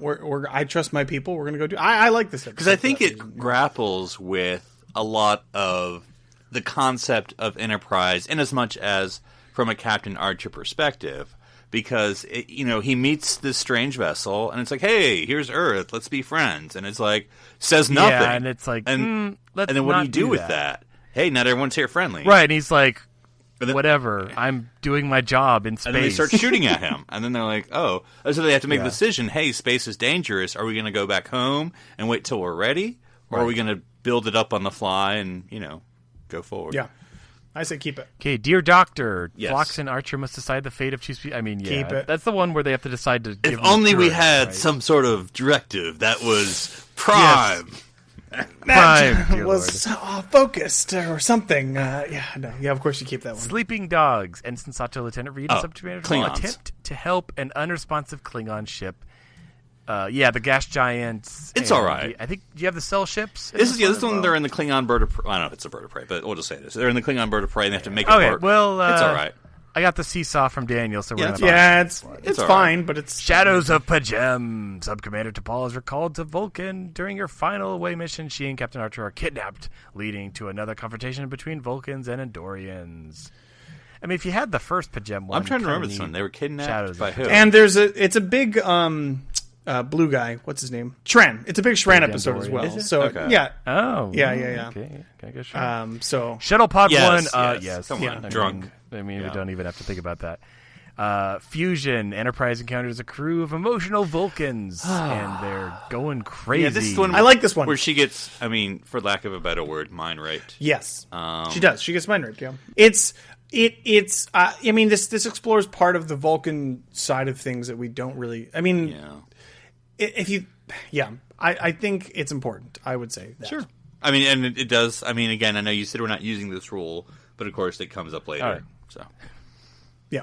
I trust my people. We're going to go do. I like this because I think it grapples with a lot of the concept of Enterprise, in as much as from a Captain Archer perspective, because he meets this strange vessel, and it's like, hey, here's Earth, let's be friends, and it's like says nothing, and it's like, and then what do you do with that? Hey, not everyone's here friendly, right? And he's like, whatever, I'm doing my job in space. And then they start shooting at him. And then they're like, oh. So they have to make a decision. Hey, space is dangerous. Are we going to go back home and wait till we're ready? Or are we going to build it up on the fly and, go forward? Yeah. I say keep it. Okay, dear Doctor, yes. Phlox and Archer must decide the fate of two species. I mean, keep it. That's the one where they have to decide to give If only we courage, had right? some sort of directive that was prime. Yes. Prime, was focused or something. Of course you keep that one. Sleeping dogs. Ensign Sato, Lieutenant Reed, and Subcommander Klingons. attempt to help an unresponsive Klingon ship. The gas giants. It's all right. I think you have the cell ships. This is when they're in the Klingon bird of prey. I don't know if it's a bird of prey, but we'll just say this. They're in the Klingon bird of prey, and they have to make it work. Well, it's all right. I got the seesaw from Daniel, so we're it's all fine, right. but it's Shadows of Pajem. Subcommander T'Pol is recalled to Vulcan. During your final away mission, she and Captain Archer are kidnapped, leading to another confrontation between Vulcans and Andorians. I mean, if you had the first Pajem one... I'm trying to remember this one. They were kidnapped by who? And it's a big blue guy. What's his name? Shran. It's a big Shran episode as well. So okay. Yeah. Oh. Yeah. Okay. Can I go Shran? So Shuttlepod yes, 1. yes. Come on, I drunk. We don't even have to think about that. Fusion. Enterprise encounters a crew of emotional Vulcans, and they're going crazy. Yeah, this is one I like this one. where she gets, for lack of a better word, mind raped. Yes, she does. She gets mind raped. Yeah, it's. This explores part of the Vulcan side of things that we don't really. I think it's important. I would say that. Sure. And it does. Again, I know you said we're not using this rule, but of course it comes up later. All right. So. Yeah.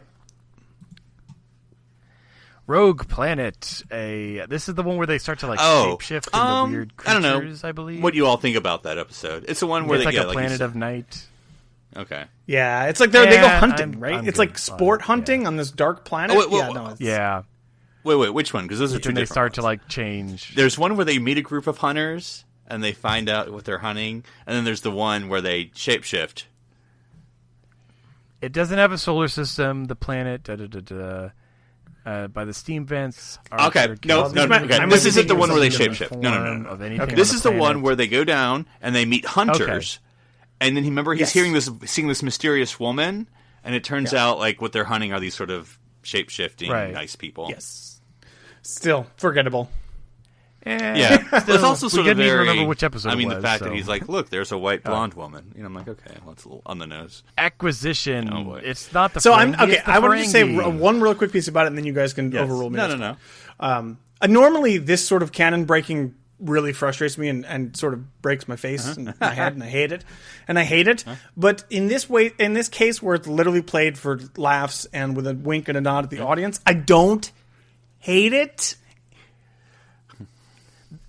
Rogue Planet. This is the one where they start to shapeshift into weird creatures. I don't know. I believe. What you all think about that episode? It's the one where it's they like a planet of night. Okay. Yeah, it's like they go hunting, right? It's like sport hunting on this dark planet. Wait, which one? Because those are two different they start ones. to change. There's one where they meet a group of hunters and they find out what they're hunting, and then there's the one where they shapeshift. It doesn't have a solar system. The planet, by the steam vents. Okay, no. Okay. This isn't the one where they shapeshift. No. Okay. This is the one where they go down and they meet hunters, and then he's seeing this mysterious woman, and it turns out what they're hunting are these sort of shape-shifting nice people. Yes. Still forgettable. Yeah. It's also sort of very... remember which episode it was, the fact that he's like, look, there's a white blonde woman. I'm like, okay, well, that's a little on the nose. Acquisition. Oh, boy. It's not the So Ferengi, it's the I wanted to say Ferengi. one real quick piece about it, and then you guys can overrule me. No. Normally, this sort of canon breaking really frustrates me and sort of breaks my face and my head, and I hate it. But in this case where it's literally played for laughs and with a wink and a nod at the audience, I don't hate it.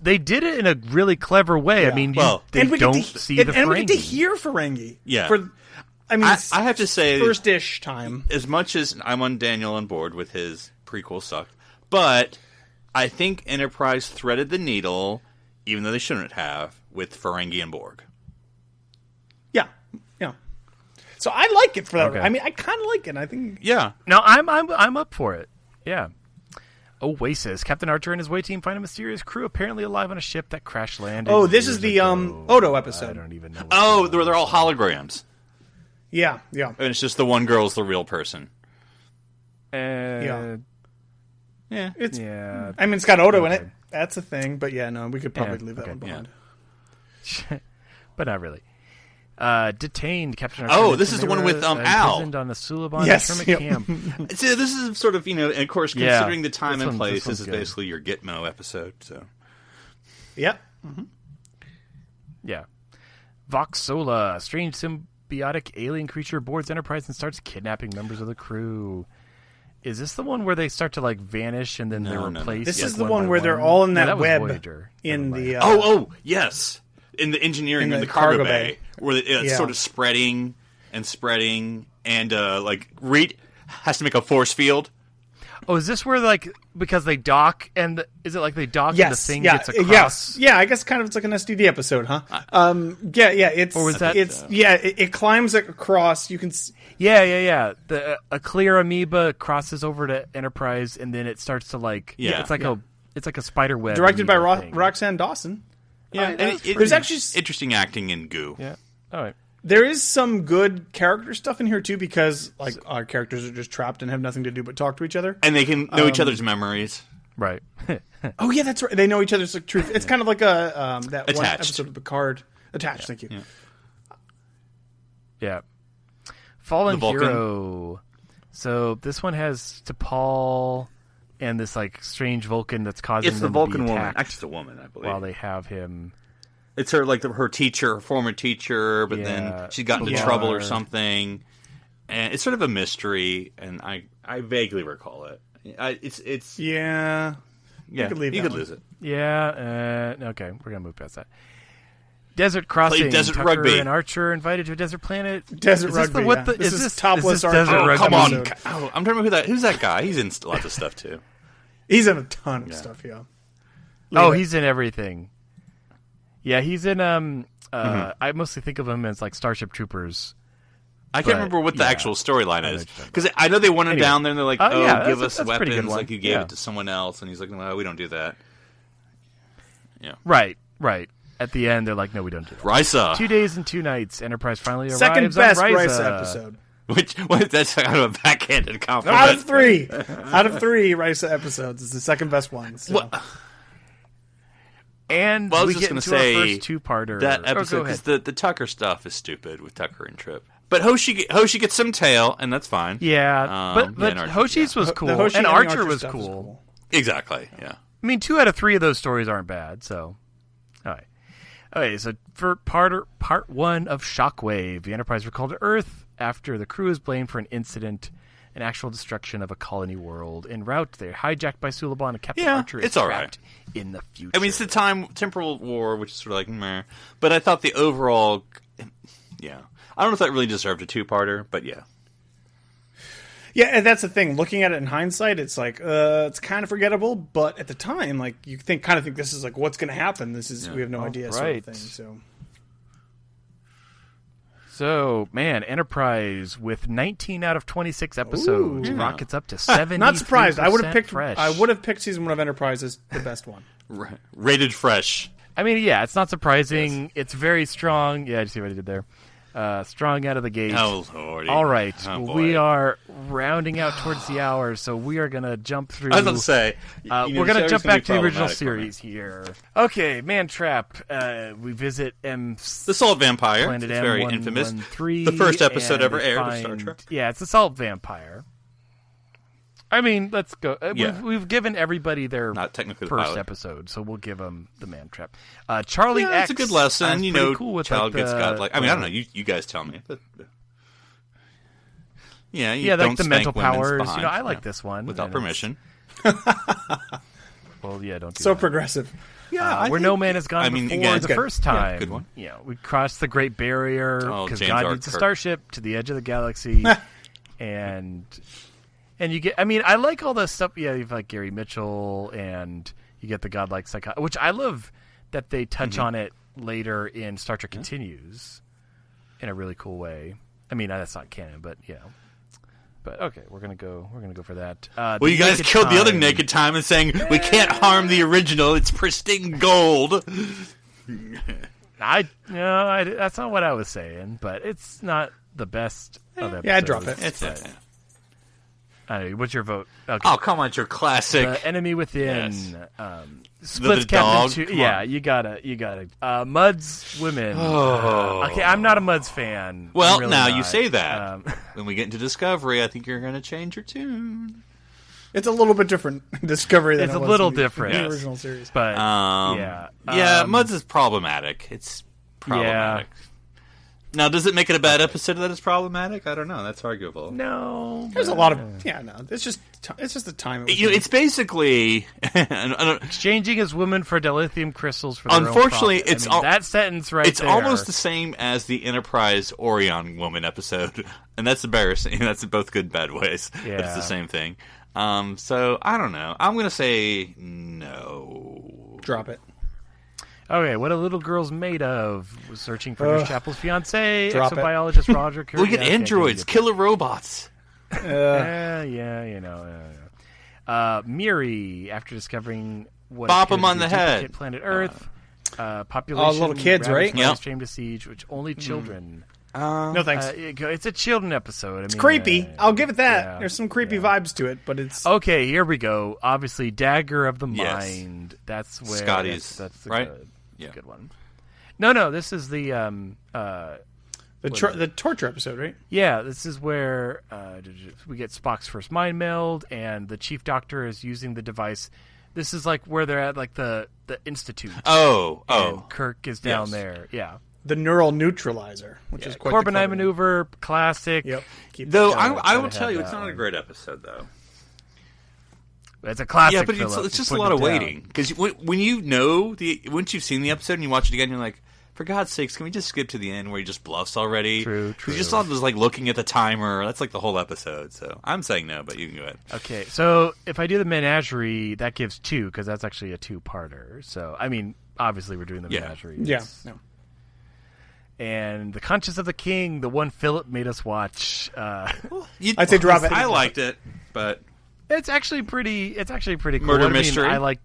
They did it in a really clever way. Yeah. I mean, they don't see the Ferengi. And we get to hear Ferengi. Yeah. I have to say, first-ish time. As much as I'm on Daniel on board with his prequel suck, but I think Enterprise threaded the needle, even though they shouldn't have, with Ferengi and Borg. Yeah. So I like it for that. Okay. I kind of like it. I think. Yeah. No, I'm up for it. Yeah. Oasis. Captain Archer and his away team find a mysterious crew apparently alive on a ship that crash landed. Oh, this is the Odo episode. I don't even know. They're all holograms. Yeah. And it's just the one girl's the real person. Yeah. It's. Yeah. It's got Odo in it. That's a thing. But we could probably leave that one behind. Yeah. But not really. Detained Captain Archer. Oh, this is the one with Al. Imprisoned on the Suliban internment camp. See, this is sort of, and of course, considering the time and place, this is basically your Gitmo episode. So, yeah. Yeah. Voxola, a strange symbiotic alien creature, boards Enterprise and starts kidnapping members of the crew. Is this the one where they start to like vanish and then they're replaced? This is the one where they're all in that web Voyager. in the. Yes, in the engineering in the cargo bay, where it's sort of spreading and like Reed has to make a force field. Oh, is this where like because they dock and is it like they dock and the thing gets across? Yes, yeah. I guess kind of it's like an STD episode, huh? Yeah. It's or was that? It climbs across. You can. Yeah. A clear amoeba crosses over to Enterprise, and then it starts to like. Yeah, it's like a spider web. Directed by Roxanne Dawson. Yeah, and there's actually interesting acting in Goo. Yeah. All right. There is some good character stuff in here too, because like our characters are just trapped and have nothing to do but talk to each other, and they can know each other's memories. Right. Oh yeah, that's right. They know each other's like truth. It's kind of like a that Attached. one episode of Picard. Attached. Thank you. Yeah. Fallen Hero. So this one has T'Pol and this like strange Vulcan that's causing them Vulcan to be woman. attacked. Actually, it's a woman, I believe. While they have him. It's her her teacher, her former teacher, but then she got into trouble or something, and it's sort of a mystery. And I vaguely recall it. It's yeah. You could lose it. Yeah. Okay, we're gonna move past that. Desert Crossing. Desert Tucker Rugby. and Archer invited to a desert planet. Desert Rugby. This is topless Archer. Desert Rugby Come on! episode. I'm trying to remember who's that guy. He's in lots of stuff too. He's in a ton of stuff. Yeah. He's in everything. Yeah, he's in. I mostly think of him as like Starship Troopers. I can't remember what the actual storyline is, because I know they want him down there and they're like, give us weapons like you gave it to someone else, and he's like, well, we don't do that. Yeah. Right. At the end, they're like, no, we don't do that. Risa. 2 days and 2 nights. Enterprise finally arrives Second best on Risa episode. That's kind of a backhanded compliment. Out of three, Risa episodes is the second best one. So. Well, and I was we just get going to into say our first two-parter. That episode, because the Tucker stuff is stupid with Tucker and Trip. But Hoshi gets some tail, and that's fine. Yeah, but Hoshi's was cool, and Archer was cool. Exactly, yeah. I mean, 2 out of 3 of those stories aren't bad, so... All right. Okay, so for part 1 of Shockwave, the Enterprise recalled to Earth after the crew is blamed for an incident, an actual destruction of a colony world. En route, they're hijacked by Suliban, and Captain Archer is trapped in the future. I mean, it's the temporal war, which is sort of like, meh. But I thought the overall... Yeah. I don't know if that really deserved a 2-parter, but yeah. Yeah, and that's the thing. Looking at it in hindsight, it's like it's kind of forgettable. But at the time, like you think this is like what's going to happen. This is we have no idea, sort of thing. So man, Enterprise with 19 out of 26 episodes rockets up to 70. Not surprised. I would have picked. Fresh. I would have picked season 1 of Enterprise as the best one. Rated fresh. I mean, yeah, it's not surprising. Yes. It's very strong. Yeah, I see what I did there. Strong out of the gate. Oh, Lordy. All right. We are rounding out towards the hour, so we are going to jump through. I was going to say. We're going to jump back to the original series here. Okay, Man Trap. We visit M's... The Salt Vampire. Planet it's M very infamous. 113, the first episode ever aired of Star Trek. Yeah, it's the Salt Vampire. I mean, let's go. We've given everybody their not technically first episode, so we'll give them the Man Trap. Charlie X. It's a good lesson. Cool with child like gets godlike. I mean, I don't know. You guys tell me. But, like don't the mental powers. Behind, I like this one without permission. Well, yeah, don't do so that. Progressive. Yeah, where no man has gone before again, the first time. Yeah, good one. We crossed the Great Barrier because God needs a Kirk. starship to the edge of the galaxy, and you get. I mean, I like all the stuff. Yeah, you've like Gary Mitchell, and you get the godlike psycho, which I love that they touch on it later in Star Trek Continues in a really cool way. I mean, that's not canon, but But okay, we're gonna go for that. Well, you guys killed the other Naked Time and saying we can't harm the original. It's pristine gold. That's not what I was saying, but it's not the best of episodes. Yeah, I drop it. It's I don't know, what's your vote? Okay. Oh, come on, it's your classic. The Enemy Within. Yes. Splits the Captain dog? 2. Yeah, you gotta. Muds Women. Okay, I'm not a Muds fan. Well, really now not. you say that. When we get into Discovery, I think you're going to change your tune. It's a little bit different Discovery than it's it a was little in different the original series. But Yeah, Muds is problematic. It's problematic. Now, does it make it a bad episode that it's problematic? I don't know. That's arguable. No, There's a lot of it's just the time. It's basically exchanging his woman for dilithium crystals for their unfortunately, own profit. That sentence right it's there. almost the same as the Enterprise Orion woman episode, and that's embarrassing. That's in both good and bad ways. Yeah. But it's the same thing. So I don't know. I'm gonna say no. Drop it. Okay, what a little girl's made of. Was searching for Nurse Chapel's fiance, Drop it. exobiologist Roger. Look at androids, killer robots. Miri, after discovering what Bop appeared him to on be a the head. duplicate planet Earth, population little kids, right? Yep. Stream to siege, which only children. No thanks. It's a children episode. It's creepy. I'll give it that. There's some creepy vibes to it, but it's okay. Here we go. Obviously, Dagger of the Yes. Mind. That's where Scotty's, that's the right? Good, Yeah. good one. No. This is the the torture episode, right? Yeah, this is where we get Spock's first mind meld, and the chief doctor is using the device. This is like where they're at, like the institute. Oh. Kirk is down there. Yeah, The neural neutralizer, which is quite the Corbin clever maneuver, classic. name. Yep. Though Gotta I will have tell you, it's that not a one. great episode, though. It's a classic. Yeah, but Phillip. it's just a Putting lot it of down. waiting. Because when you know once you've seen the episode and you watch it again, you're like, for God's sakes, can we just skip to the end where he just bluffs already? True. You just saw this like looking at the timer. That's like the whole episode. So I'm saying no, but you can go ahead. Okay, so if I do the menagerie, that gives 2 because that's actually a 2-parter. So I mean, obviously we're doing the menagerie. Yeah. It's- And the Conscience of the King, the one Phillip made us watch. I'd say drop it. I liked it, but It's actually pretty cool. Murder I mean, mystery. I like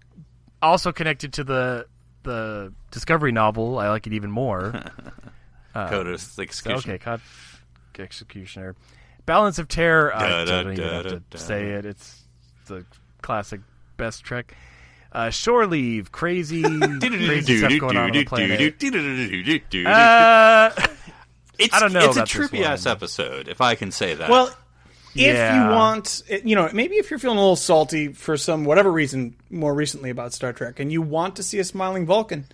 also connected to the Discovery novel. I like it even more. Coda's the execution. Okay, Executioner. Balance of Terror. I Da, don't da, even da, have da. to say it. It's the classic best Trek. Shore Leave. Crazy stuff going on the planet. It's, I don't know It's a about this trippy ass one. episode, if I can say that. Well, if Yeah. you want, maybe if you're feeling a little salty for some whatever reason more recently about Star Trek, and you want to see a smiling Vulcan,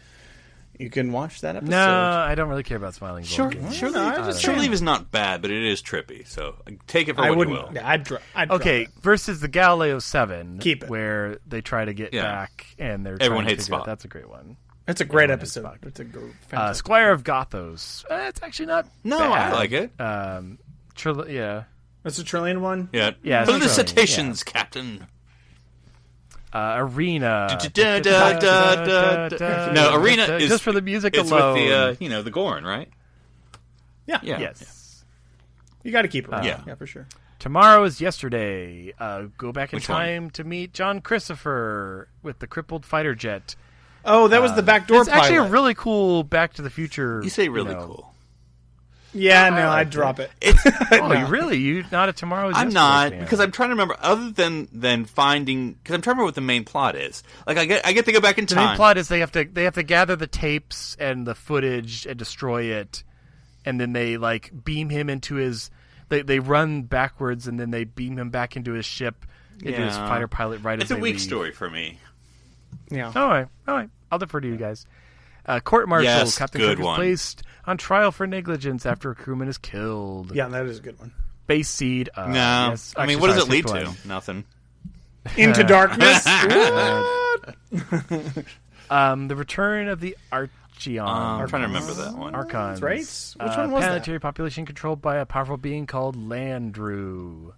you can watch that episode. No, I don't really care about Smiling Vulcan. Shore no, I just Leave is not bad, but it is trippy. So take it for I what you wouldn't. will. Yeah, I'd drop Okay, it. versus the Galileo 7, Keep it. where they try to get Yeah. back, and they're Everyone trying to hates figure out- Spock. That's a great one. It's a great Everyone hates episode. Spock. It's a fantastic. Squire of Gothos. It's actually not No, bad. I like it. Yeah. That's a Trillian one. Yeah. Yeah, it's Felicitations, Captain. Arena. No, Arena is just for the music It's alone. with the Gorn, right? Yeah. Yeah. Yes. You got to keep it. Yeah. Yeah, for sure. Tomorrow is yesterday. Go back in Which one? time to meet John Christopher with the crippled fighter jet. Oh, that was the backdoor It's actually a pilot. really cool Back to the Future. You say really know. cool. Yeah, no, I'd drop it. Oh, you really? You not a Tomorrow is I'm Yesterday not fan. because I'm trying to remember. Other than finding, because I'm trying to remember what the main plot is. Like I get to go back in The time. main plot is they have to gather the tapes and the footage and destroy it, and then they like beam him into his. They run backwards and then they beam him back into his ship, into his Yeah. fighter pilot. Right It's as a they weak leave. story for me. Yeah. All right. I'll defer to you guys. Court martial. Yes, Captain good Kirk is one. placed on trial for negligence after a crewman is killed. Yeah, that is a good one. Base seed. No, yes. I mean, Actually, what does it sorry, lead skipped to? one. Nothing. Into Darkness. The return of the Archeon. I'm trying to remember that one. Archons. right. Which one was that? planetary population controlled by a powerful being called Landru.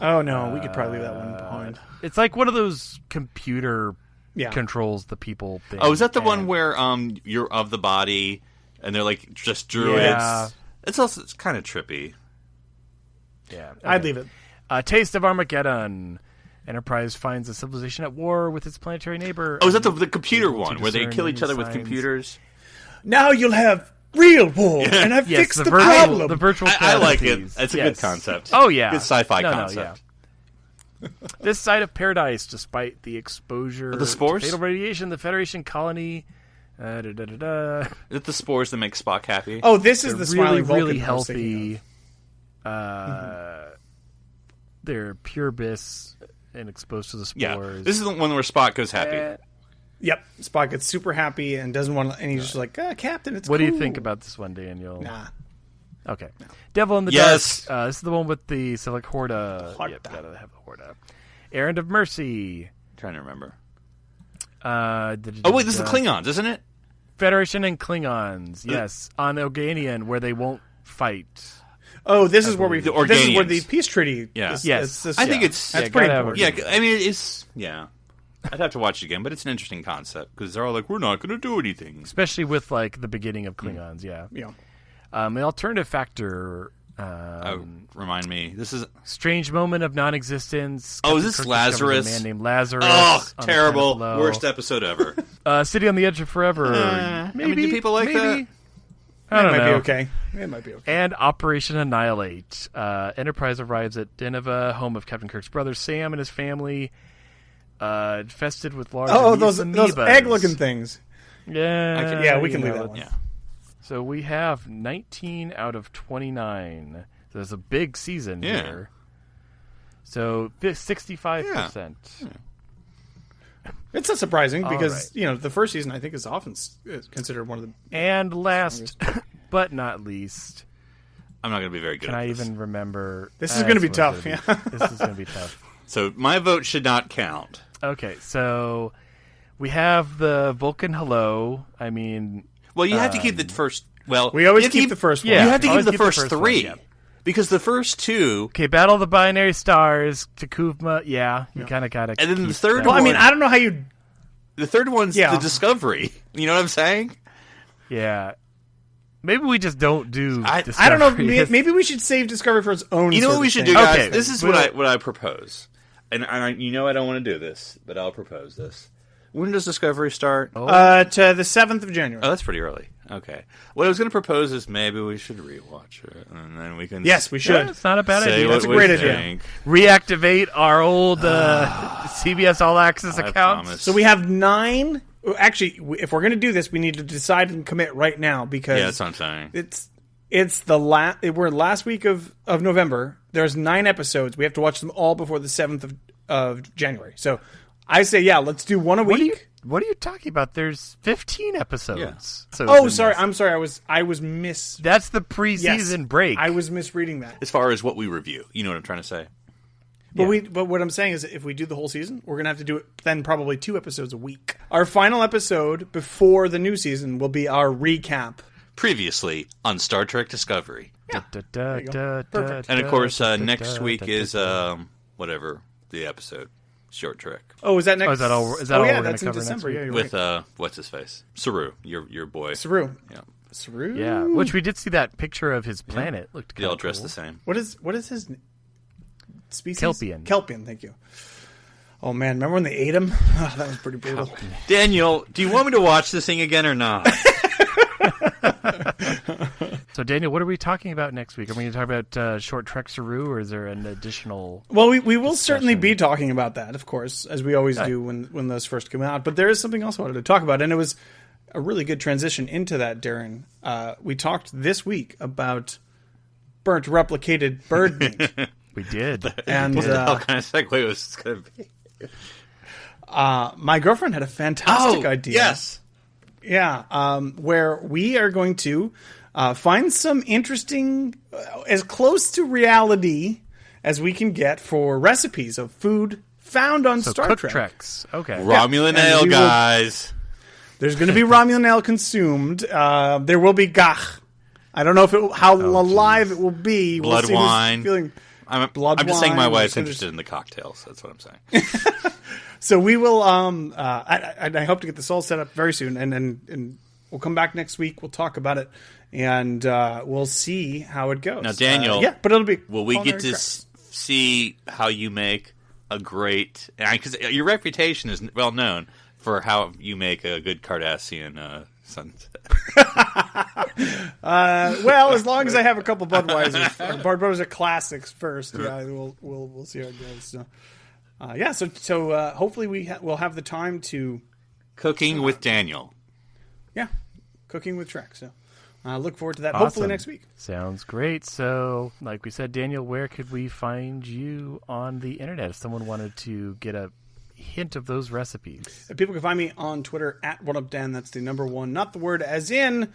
Oh no, we could probably leave that one behind. It's like one of those computer Yeah. controls the people thing. Oh, is that the one And- where you're of the body and they're like just druids? Yeah. It's kind of trippy. Yeah, I'd okay. leave it. Taste of Armageddon. Enterprise finds a civilization at war with its planetary neighbor. Oh, is that the and computer able to one where they discern kill each other with signs. computers? Now you'll have real war, and I've Yes, fixed the virtual, problem. the virtual. I like it. fantasies. It's a Yes. good concept. Oh yeah, Good sci-fi No, concept. yeah. This side of paradise, despite the exposure The spores? to fatal radiation, the Federation colony. Is it the spores that make Spock happy? Oh, this is They're the really, smiling Vulcan really I was thinking healthy. They're pure bis and exposed to the yeah. spores. This is the one where Spock goes happy. Yep, Spock gets super happy and doesn't want to, and he's just like, Captain, it's What cool. do you think about this one, Daniel? Nah. Okay. Devil in the Yes. Dark. This is the one with the Select Horda. Horda. Yep, gotta have the Horda. Errand of Mercy. trying to remember. Oh, Wait, this is the Klingons, isn't it? Federation and Klingons. Yes, on Organian, where they won't fight. Oh, this is where The this is Organians. where the peace treaty. Yeah. is, Yes. I think it's... that's Yeah, pretty gotta have important. Yeah, I mean, it's... Yeah. I'd have to watch it again, but it's an interesting concept, because they're all like, we're not going to do anything. Especially with like the beginning of Klingons. Yeah. Yeah. An alternative factor. Remind me. This is... Strange moment of non-existence. Oh, is Captain this Kirk discovers Lazarus? A man named Lazarus. Oh, on the terrible. planet below. Worst episode ever. City on the Edge of Forever. I Maybe. mean, do people like that? I don't It might know. be okay. It might be okay. And Operation Annihilate. Enterprise arrives at Nineveh, home of Captain Kirk's brother Sam and his family, infested with large Those amoebas. egg-looking things. Yeah, Yeah, we can you leave know, that one. Yeah. So we have 19 out of 29. So there's a big season Yeah. here. So 65%. It's not surprising All because right. the first season I think is often considered one of the. And last but not least, I'm not going to be very good can at I this. even remember? This is gonna be That's tough, gonna yeah. This is going to be tough. So my vote should not count. Okay, so we have the Vulcan hello. I mean, Well, you have to keep the first... Well, We always you have to keep the first one. Yeah. You have to always keep the keep the first first one, three. yeah. Because the first two... okay, Battle of the Binary Stars, Takuvma, yeah, you kind of got to. And then the third Well, I one... mean, I don't know how you. The third one's Yeah. the Discovery. You know what I'm saying? Yeah. Maybe we just don't do. I I don't know. Discovery. Maybe we should save Discovery for its own. You know sort what of we should thing. do, guys? Okay, This is what I propose. And you know I don't want to do this, but I'll propose this. When does Discovery start? Oh. To the 7th of January. Oh, that's pretty early. Okay. What I was going to propose is maybe we should rewatch it, and then we can... Yes, we should. Yeah, it's not a bad say idea. what That's a we great idea. think. Reactivate our old CBS All Access I accounts. promise. So we have 9. Actually, if we're going to do this, we need to decide and commit right now because Yeah, that's what I'm saying. it's the we're last week of November. There's 9 episodes. We have to watch them all before the 7th of January. So I say, yeah, let's do one a week. What are you talking about? There's 15 episodes. Yeah. So Oh, in sorry. this. I'm sorry. I was miss. That's the preseason break. I was misreading that. As far as what we review, you know what I'm trying to say? But what I'm saying is, if we do the whole season, we're gonna have to do it then probably 2 episodes a week. Our final episode before the new season will be our recap. Previously on Star Trek Discovery. Perfect. And of course, next week is whatever the episode, Short Trek. Oh, is that next? Oh, is that all? Is that all yeah, we're going that's to in cover December. next Yeah, week? you're With what's his face? Saru, your boy. Saru. Yeah. Saru. Yeah, which we did see that picture of his planet. Looked They all kinda dress cool. the same. What is his species? Kelpian. Kelpian. Thank you. Oh man, remember when they ate him? Oh, that was pretty brutal. Daniel, do you want me to watch this thing again or not? So, Daniel, what are we talking about next week? Are we going to talk about Short Trek Saru, or is there an additional? Well, we will certainly be talking about that, of course, as we always do when those first come out. But there is something else I wanted to talk about, and it was a really good transition into that, Darren. We talked this week about burnt replicated bird meat. We did. And What the hell kind of segue was this going to be? my girlfriend had a fantastic idea. Yes. Yeah, where we are going to find some interesting, as close to reality as we can get for recipes of food found on So Star Cook Trek. Treks. Okay. Romulan and ale, we will- guys. There's going to be Romulan ale consumed. There will be gach. I don't know if how alive it will be. Blood see who's wine. Feeling. I'm Blood just saying my wine, wife's so interested in the cocktails. That's what I'm saying. So we will. I hope to get this all set up very soon, and we'll come back next week. We'll talk about it, and we'll see how it goes. Now, Daniel, yeah, but it'll be. Will we get to culinary see how you make a great... Because your reputation is well known for how you make a good Cardassian sunset. well, as long as I have a couple Budweiser classics first, yeah, we'll see how it goes. So, so hopefully we'll have the time to Cooking with Daniel. cooking with Trek. So look forward to that. Awesome. Hopefully next week. Sounds great. So, like we said, Daniel, where could we find you on the internet if someone wanted to get a hint of those recipes? People can find me on Twitter at OneUpDan. That's the number one, not the word as in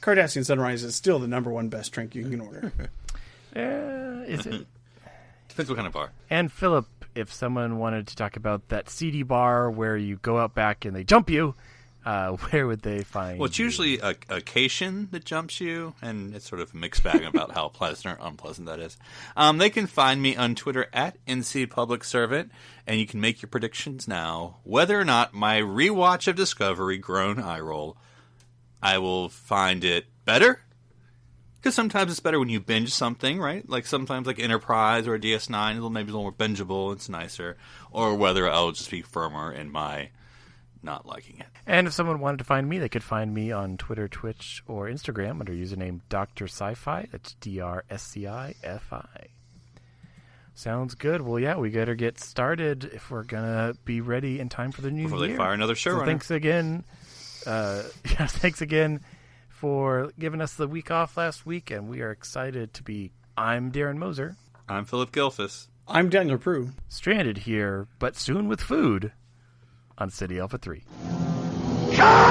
Cardassian Sunrise is still the number one best drink you can order. Is it? Depends what kind of bar. And Phillip, if someone wanted to talk about that seedy bar where you go out back and they jump you, where would they find Well, it's you? usually a Cation that jumps you, and it's sort of a mixed bag about how pleasant or unpleasant that is. They can find me on Twitter at NCPublicServant, and you can make your predictions now. Whether or not my rewatch of Discovery, groan eye roll, I will find it better. Because sometimes it's better when you binge something, right? Like sometimes like Enterprise or DS9, maybe a little more bingeable, it's nicer. Or whether I'll just be firmer in my not liking it. And if someone wanted to find me, they could find me on Twitter, Twitch, or Instagram under username Dr. Sci-Fi. That's DRSCIFI. Sounds good. Well, yeah, we better get started if we're going to be ready in time for the new Before year. they fire another showrunner. So thanks again. Thanks again for giving us the week off last week, and we are excited to be. I'm Darren Moser. I'm Phillip Gilfus. I'm Daniel Prue. Stranded here, but soon with food on City Alpha 3. Come!